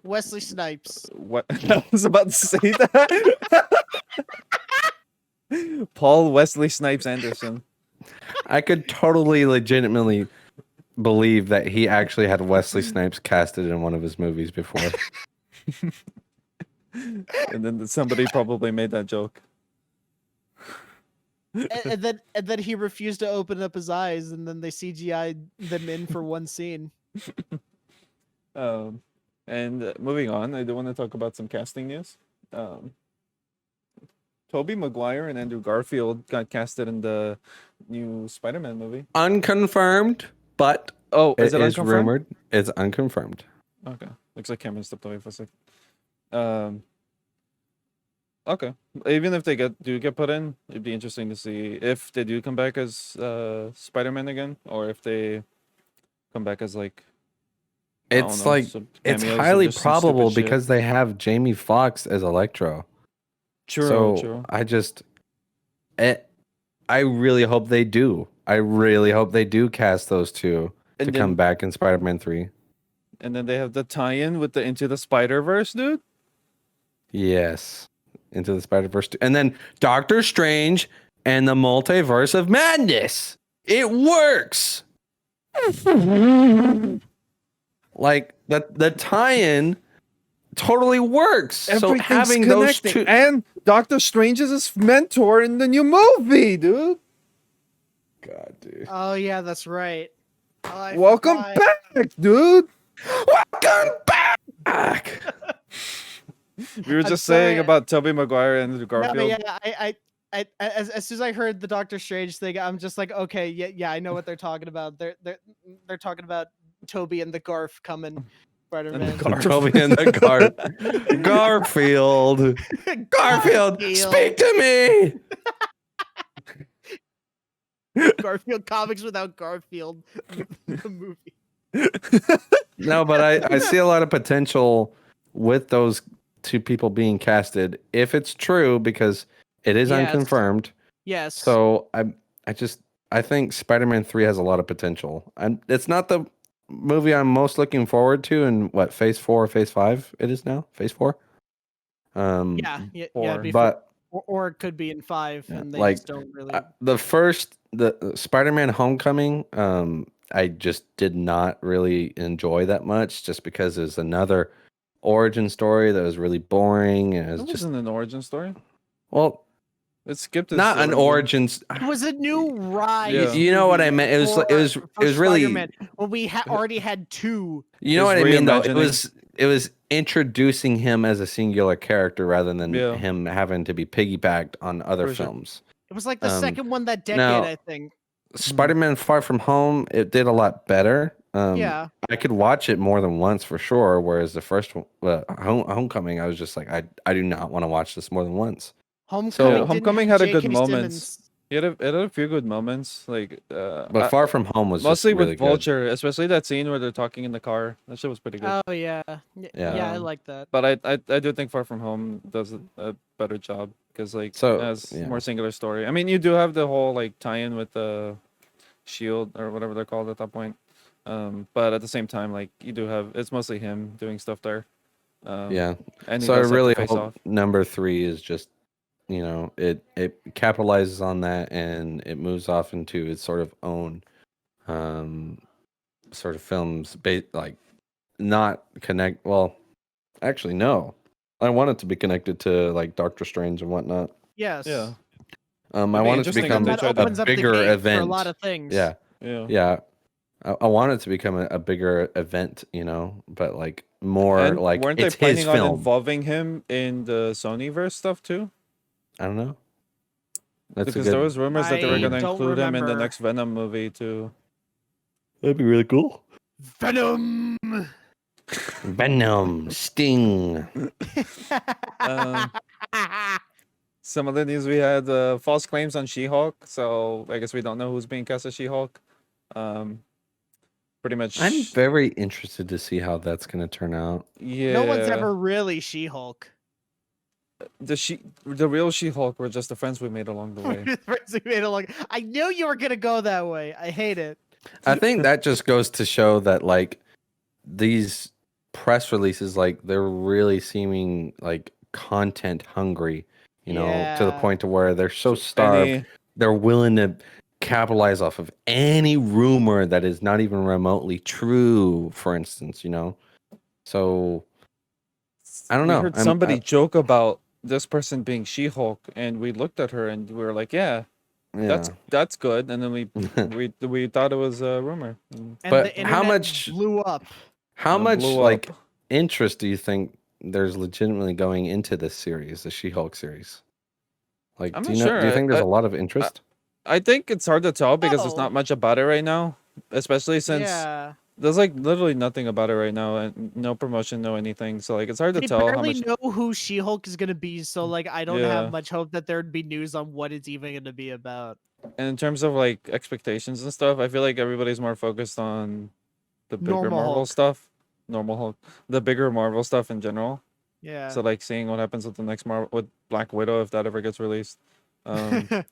S3: Wesley Snipes.
S1: What? I was about to say that. Paul Wesley Snipes Anderson.
S2: I could totally legitimately believe that he actually had Wesley Snipes casted in one of his movies before.
S1: And then somebody probably made that joke.
S3: and then he refused to open up his eyes, and then they CGI'd them in for one scene.
S1: And moving on, I do want to talk about some casting news. Tobey Maguire and Andrew Garfield got casted in the new Spider-Man movie.
S2: Unconfirmed, but
S1: is it unconfirmed?
S2: rumored. It's unconfirmed.
S1: Okay, looks like Cameron stepped away for a sec. Okay, even if they do get put in, it'd be interesting to see if they do come back as Spider-Man again, or if they come back as like.
S2: It's
S1: know,
S2: like
S1: some
S2: it's
S1: cameos and
S2: highly
S1: just some stupid
S2: probable
S1: shit.
S2: because they have Jamie Foxx as Electro.
S1: True.
S2: I really hope they do. I really hope they do cast those two to come back in Spider-Man 3.
S1: And then they have the tie-in with the Into the Spider-Verse, dude.
S2: Yes. Into the Spider-Verse 2. And then Doctor Strange and the Multiverse of Madness. It works. Like the tie-in totally works.
S1: Everything's
S2: so having
S1: connecting.
S2: those two,
S1: And Doctor Strange is his mentor in the new movie, dude.
S2: God, dude.
S3: Oh yeah, that's right.
S1: Welcome back, dude.
S2: Welcome back.
S1: We were
S3: I'm
S1: just
S3: sorry.
S1: saying about Tobey Maguire and Andrew
S3: No,
S1: Garfield.
S3: but yeah, as soon as I heard the Doctor Strange thing, I'm just like, okay, yeah, I know what they're talking about. They're talking about Toby and the Garf coming, Spider-Man.
S2: Toby and the Garfield. Garfield, speak to me.
S3: Garfield comics without Garfield, the movie.
S2: No, but I see a lot of potential with those two people being casted if it's true, because it is unconfirmed.
S3: Yes.
S2: So I think Spider-Man 3 has a lot of potential. And it's not the movie I'm most looking forward to in what, phase 4 or phase 5 it is now? Phase 4?
S3: Yeah,
S2: but
S3: or it could be in 5, and they
S2: like,
S3: just don't really.
S2: The Spider-Man Homecoming, I just did not really enjoy that much, just because there's another origin story that was really boring, and
S1: It wasn't an origin story.
S2: Well,
S1: it skipped.
S2: Not an origin.
S3: It was a new ride.
S1: Yeah.
S2: You know what I meant? It was really.
S3: Well, we already had 2.
S2: You know what I mean, though. It was introducing him as a singular character rather than him having to be piggybacked on other films.
S3: It was like the second one that decade,
S2: now,
S3: I think.
S2: Spider-Man Far From Home, it did a lot better.
S3: Yeah.
S2: I could watch it more than once for sure. Whereas the first one, Homecoming, I was just like, I do not want to watch this more than once.
S1: Homecoming had a good moments. It had a few good moments, like.
S2: But Far From Home was
S1: mostly
S2: just really
S1: with Vulture, especially that scene where they're talking in the car. That shit was pretty good.
S3: Oh yeah, I like that.
S1: But I do think Far From Home does a better job because it has more singular story. I mean, you do have the whole like tie-in with the Shield or whatever they're called at that point. But at the same time, like you do have, it's mostly him doing stuff there.
S2: And so I really hope number 3 is just, it capitalizes on that and it moves off into its sort of own sort of films, like not connect. Well, actually, no. I want it to be connected to like Doctor Strange and whatnot.
S3: Yes.
S1: Yeah.
S2: I want it to become a bigger event.
S3: For a lot of things.
S2: Yeah. I want it to become a bigger event, but like more
S1: And
S2: like
S1: weren't they
S2: it's his
S1: planning on
S2: film.
S1: involving him in the Sonyverse stuff too?
S2: I don't know. That's
S1: Because
S2: a
S1: there
S2: good.
S1: was rumors that they were
S3: I
S1: going to
S3: don't
S1: include him in the
S3: remember.
S1: next Venom movie too.
S2: That'd be really cool.
S3: Venom.
S2: Venom, Sting.
S1: Some of the news we had false claims on She-Hulk, so I guess we don't know who's being cast as She-Hulk. Pretty much.
S2: I'm very interested to see how that's going to turn out.
S1: Yeah.
S3: No one's ever really She-Hulk.
S1: The real She-Hulk were just the friends we made along the way.
S3: I knew you were gonna go that way. I hate it.
S2: I think that just goes to show that like these press releases, like they're really seeming like content hungry, to the
S3: Yeah.
S2: point to where they're so starved, they're willing to capitalize off of any rumor that is not even remotely true, for instance, So I don't know.
S1: We heard somebody joke about this person being She-Hulk, and we looked at her and we were like, yeah. That's good, and then we thought it was a rumor.
S3: And
S2: but
S3: the
S2: how
S3: internet
S2: much
S3: blew up?
S2: How much like interest do you think there's legitimately going into this series, the She-Hulk series? Like,
S1: I'm
S2: do
S1: not
S2: you
S1: sure.
S2: Do you think there's a lot of interest?
S1: I think it's hard to tell because there's not much about it right now, especially since there's like literally nothing about it right now, and no promotion, no anything. So like it's hard to tell how much.
S3: They barely know who She-Hulk is gonna be, so like I don't have much hope that there'd be news on what it's even gonna be about.
S1: And in terms of like expectations and stuff, I feel like everybody's more focused on the bigger Marvel stuff, normal Hulk, the bigger Marvel stuff in general.
S3: Yeah.
S1: So like seeing what happens with the next Marvel with Black Widow if that ever gets released.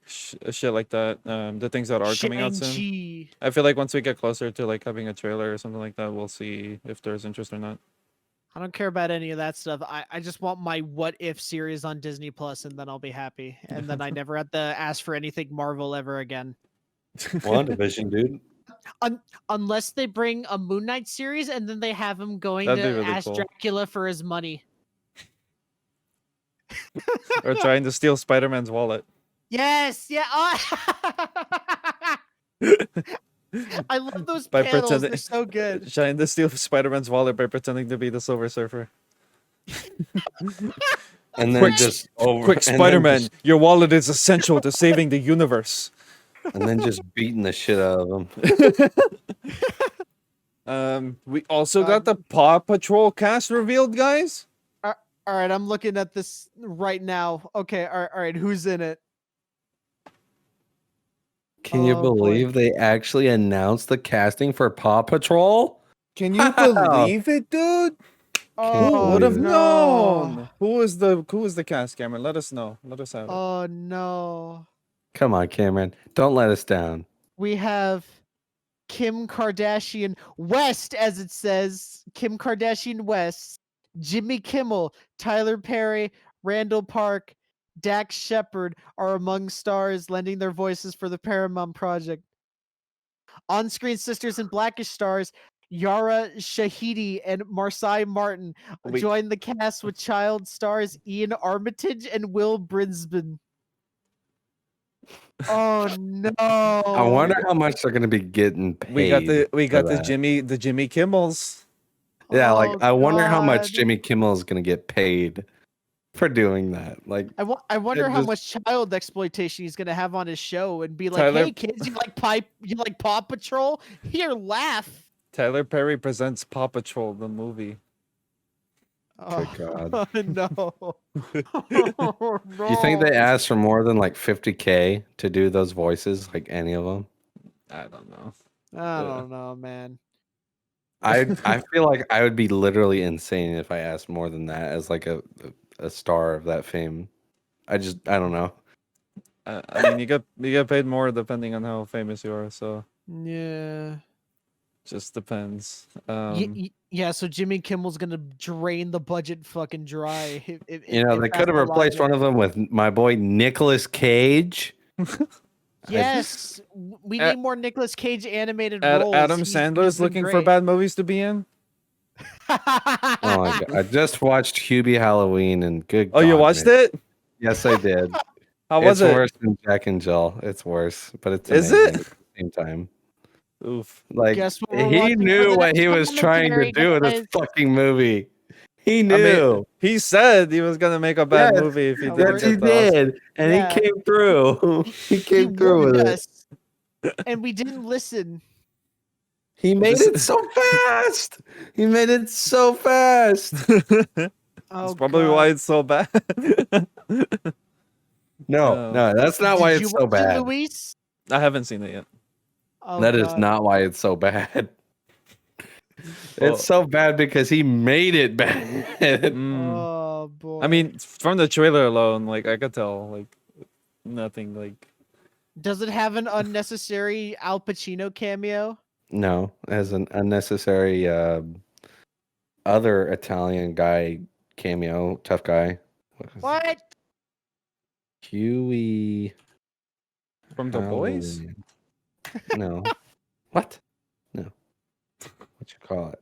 S1: Shit like that. The things that are coming out soon. I feel like once we get closer to like having a trailer or something like that, we'll see if there's interest or not.
S3: I don't care about any of that stuff. I just want my What If series on Disney Plus, and then I'll be happy. And then I never have to ask for anything Marvel ever again.
S2: WandaVision, dude.
S3: Unless they bring a Moon Knight series, and then they have him going to really ask Dracula for his money.
S1: Or trying to steal Spider-Man's wallet.
S3: Yes, yeah. I love those panels. They're so good.
S1: Trying to steal Spider-Man's wallet by pretending to be the Silver Surfer.
S2: And then
S1: quick Spider-Man, your wallet is essential to saving the universe.
S2: And then just beating the shit out of
S1: them. We also got the Paw Patrol cast revealed, guys.
S3: All right, I'm looking at this right now. Okay, all right, who's in it?
S2: Can you believe they actually announced the casting for Paw Patrol?
S1: Can you believe it, dude? Who would have known? Who is the cast, Cameron? Let us know. Let us have it.
S3: Oh no.
S2: Come on, Cameron. Don't let us down.
S3: We have Kim Kardashian West, as it says. Kim Kardashian West, Jimmy Kimmel, Tyler Perry, Randall Park, Dax Shepard are among stars lending their voices for the Paramount project. On-screen sisters and Blackish stars Yara Shahidi and Marsai Martin join the cast with child stars Ian Armitage and Will Brisbane. Oh no!
S2: I wonder how much they're gonna be getting paid.
S1: We got the Jimmy Kimmels.
S2: Yeah, I wonder how much Jimmy Kimmel is gonna get paid for doing that. Like,
S3: I wonder how much child exploitation he's gonna have on his show and be like, "Hey kids, you like Paw Patrol? Here, laugh."
S1: Tyler Perry presents Paw Patrol, the movie.
S3: Oh
S2: God!
S3: No.
S2: Oh, no! You think they asked for more than like $50K to do those voices? Like any of them?
S1: I don't know.
S3: I don't know, man.
S2: I feel like I would be literally insane if I asked more than that as like a star of that fame. I don't know.
S1: I mean, you get paid more depending on how famous you are. So
S3: yeah,
S1: just depends.
S3: Yeah. So Jimmy Kimmel's gonna drain the budget fucking dry.
S2: They could have replaced one of them with my boy Nicolas Cage.
S3: Yes, we need more Nicolas Cage animated roles.
S1: Adam Sandler's looking for bad movies to be in.
S2: Oh my God! I just watched Hubie Halloween and good.
S1: Oh, you watched it?
S2: Yes, I did.
S1: How was it?
S2: It's worse than Jack and Jill. It's worse, but it's
S1: is
S2: amazing
S1: it
S2: at the same time?
S1: Oof.
S2: Like
S3: Guess what we're
S2: he
S3: watching for
S2: knew
S3: the
S2: what
S3: next
S2: he was trying to
S3: commentary,
S2: do in this
S3: guys.
S2: fucking movie. He
S1: I
S2: knew.
S1: mean, he said he was gonna make a bad
S2: Yes,
S1: movie if he
S3: Oh,
S1: didn't
S2: yes, he
S1: get the Oscar.
S2: did, and
S3: Yeah.
S2: he came through. He
S3: He
S2: came through
S3: warned
S2: with it.
S3: us, and we didn't listen.
S2: He made
S1: This
S2: it so fast. He made it so fast.
S1: That's
S3: Oh,
S1: probably why
S3: God.
S1: it's so bad.
S2: No, that's not why
S3: Did
S2: it's
S3: you
S2: so
S3: watch it,
S2: bad.
S3: Luis?
S1: I haven't seen it yet.
S3: Oh,
S2: That is
S3: God.
S2: not why it's so bad.
S1: Well,
S2: It's so bad because he made it bad.
S3: Oh, boy.
S1: I mean, from the trailer alone, like I could tell, like nothing, like
S3: Does it have an unnecessary Al Pacino cameo?
S2: No, as an unnecessary other Italian guy cameo, tough guy.
S3: What?
S2: Huey
S1: from The Boys.
S2: Halloween. No. What? No. What you call it?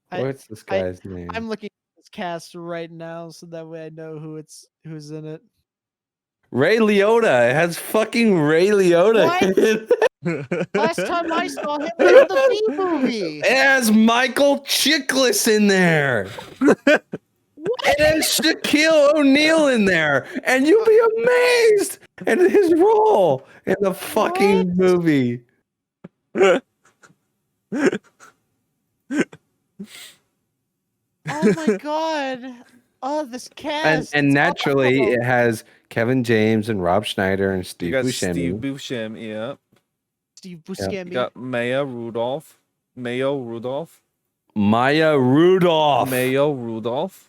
S2: What's this guy's name?
S3: I'm looking at this cast right now, so that way I know who's in it.
S2: Ray Liotta. It has fucking Ray Liotta.
S3: What? Last time I saw him was the B movie.
S2: It has Michael Chiklis in there. It has Shaquille O'Neal in there. And you'll be amazed at his role in the fucking movie.
S3: Oh my god. Oh, this cast.
S2: And
S3: it's
S2: naturally,
S3: awful.
S2: it has Kevin James and Rob Schneider and
S1: You
S2: Steve
S1: got
S2: Buscemi.
S1: Steve Buscemi, yeah.
S3: Steve
S1: You
S3: Buscemi.
S1: got Maya Rudolph. Mayo Rudolph.
S2: Maya Rudolph.
S1: Mayo Rudolph.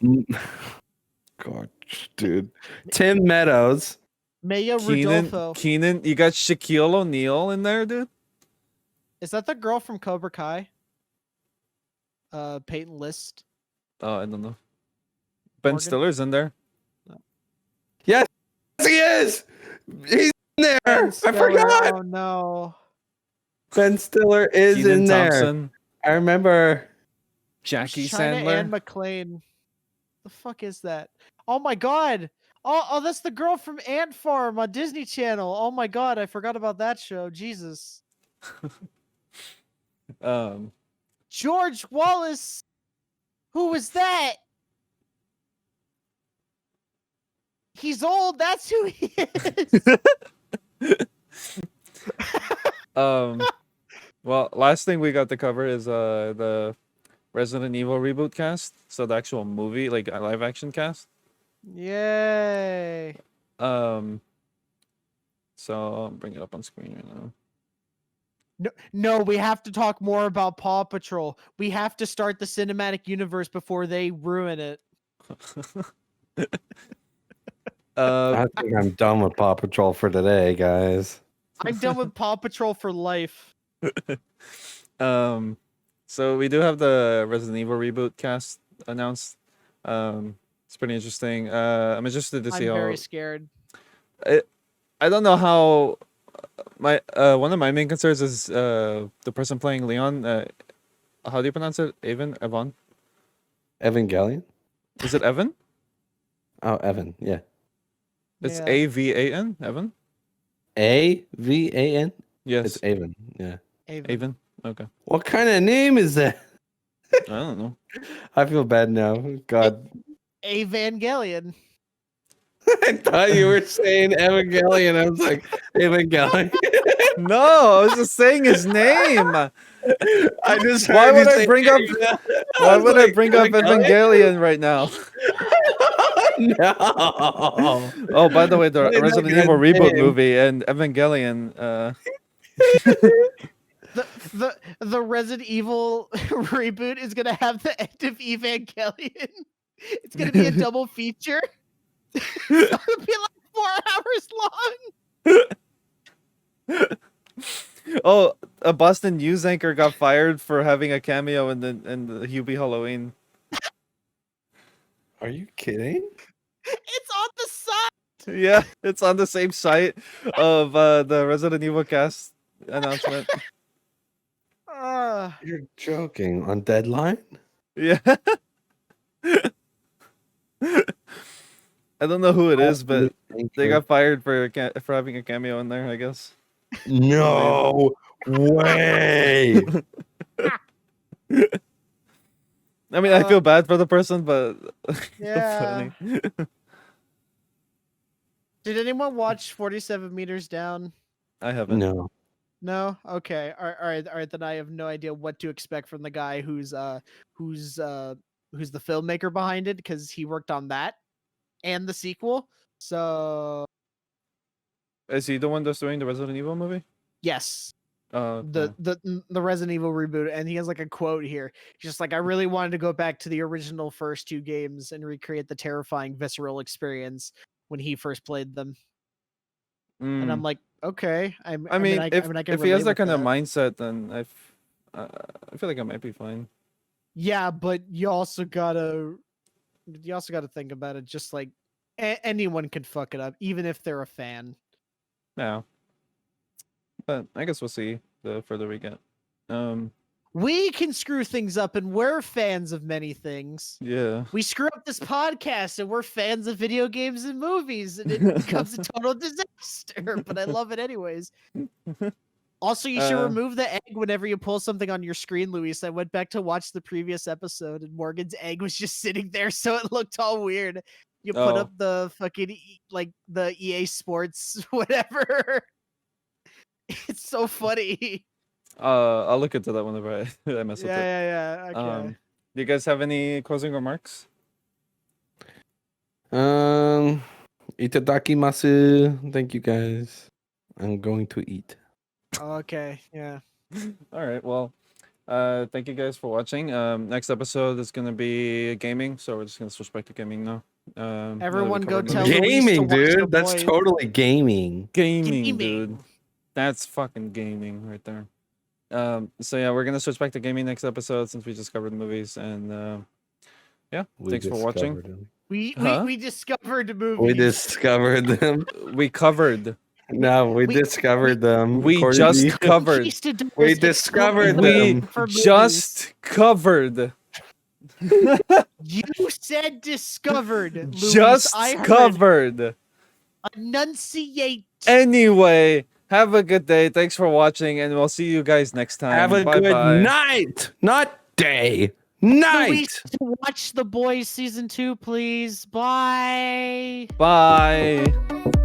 S2: God, dude. Tim Meadows.
S3: Maya Rudolfo.
S1: Keenan. You got Shaquille O'Neal in there, dude.
S3: Is that the girl from Cobra Kai? Peyton List.
S1: Oh, I don't know. Ben
S3: Morgan?
S1: Stiller's in there.
S2: Yes, he is. He's in there. I forgot.
S3: Oh no.
S2: Ben Stiller is
S1: Kenan
S2: in there.
S1: Thompson.
S2: I remember.
S1: Jackie
S3: China
S1: Sandler.
S3: Ann McClain. The fuck is that? Oh my god. Oh, that's the girl from Ant Farm on Disney Channel. Oh my god, I forgot about that show. Jesus. George Wallace. Who was that? He's old. That's who he is.
S1: Well, last thing we got to cover is the Resident Evil reboot cast. So the actual movie, like a live action cast.
S3: Yay.
S1: So I'll bring it up on screen right now.
S3: No, we have to talk more about Paw Patrol. We have to start the cinematic universe before they ruin it.
S2: I think I'm done with Paw Patrol for today, guys.
S3: I'm done with Paw Patrol for life.
S1: So we do have the Resident Evil reboot cast announced. It's pretty interesting. I'm interested to see
S3: I'm
S1: how.
S3: very scared.
S1: I don't know how. My one of my main concerns is the person playing Leon. How do you pronounce it? Evan?
S2: Evangelion?
S1: Is it Evan?
S2: Oh, Evan. Yeah.
S1: It's
S3: Yeah.
S1: Avan. Evan.
S2: Avan?
S1: Yes.
S2: It's Avon. Yeah.
S1: Avon. Okay.
S2: What kind of name is that?
S1: I don't know.
S2: I feel bad now. God.
S3: Evangelion.
S2: I thought you were saying Evangelion. I was like, Evangelion.
S1: No, I was just saying his name.
S2: I just
S1: Why
S2: heard
S1: would
S2: you
S1: I
S2: say
S1: bring up?
S2: Evangelion.
S1: Why
S2: was
S1: would I
S2: like,
S1: bring up Evangelion right now?
S2: No.
S1: Oh, by the way, the
S2: That is a
S1: Resident
S2: good
S1: Evil reboot
S2: name.
S1: movie and Evangelion.
S3: The Resident Evil reboot is gonna have the end of Evangelion. It's gonna be a double feature. It's gonna be like 4 hours long.
S1: Oh, a Boston news anchor got fired for having a cameo in the Hubie Halloween.
S2: Are you kidding?
S3: It's on the side.
S1: Yeah, it's on the same site of the Resident Evil cast announcement.
S2: You're joking. On Deadline?
S1: Yeah. I don't know who it is, but they got fired for having a cameo in there, I guess.
S2: No. Way.
S1: I mean, I feel bad for the person, but
S3: Yeah.
S1: funny.
S3: Did anyone watch 47 Meters Down?
S1: I haven't.
S2: No.
S3: No? Okay. All right, then I have no idea what to expect from the guy who's the filmmaker behind it, because he worked on that and the sequel. So
S1: Is he the one that's doing the Resident Evil movie?
S3: yes.
S1: Okay.
S3: The Resident Evil reboot, and he has like a quote here. He's just like, I really wanted to go back to the original first two games and recreate the terrifying visceral experience when he first played them. And I'm like, okay. I mean, I can
S1: if he has
S3: relate
S1: that
S3: with
S1: kind of
S3: that.
S1: mindset, then I feel like I might be fine.
S3: Yeah, but you also gotta think about it. Just like anyone can fuck it up, even if they're a fan.
S1: Yeah. But I guess we'll see the further we get.
S3: We can screw things up, and we're fans of many things.
S1: Yeah.
S3: We screw up this podcast, and we're fans of video games and movies, and it becomes a total disaster. But I love it anyways. Also, you should remove the egg whenever you pull something on your screen, Luis. I went back to watch the previous episode, and Morgan's egg was just sitting there, so it looked all weird. You put up the fucking the EA Sports whatever. It's so funny.
S1: I'll look into that whenever I mess with it.
S3: Yeah. Okay.
S1: Do you guys have any closing remarks?
S2: Itadakimasu. Thank you guys. I'm going to eat.
S3: Okay. Yeah.
S1: All right. Well, thank you guys for watching. Next episode is gonna be gaming, so we're just gonna switch back to gaming now.
S3: Everyone go
S1: covered
S3: tell
S1: movies.
S3: Luis to
S2: Gaming,
S3: watch The
S2: dude. That's
S3: Boys.
S2: totally gaming.
S1: Gaming, dude. That's fucking gaming right there. So yeah, we're gonna switch back to gaming next episode since we just covered movies, and yeah, thanks for watching.
S2: Them.
S3: We discovered movies.
S2: We discovered them.
S1: We covered.
S2: No, we discovered them.
S1: We just covered.
S2: We discovered
S1: We
S2: them.
S1: just covered.
S3: You said discovered. Luis.
S1: Just
S3: I heard
S1: covered.
S3: enunciate.
S1: Anyway, have a good day. Thanks for watching, and we'll see you guys next time.
S2: Have a
S1: Bye-bye.
S2: good night, not day. Night.
S3: Luis, watch The Boys season 2, please. Bye.
S1: Bye.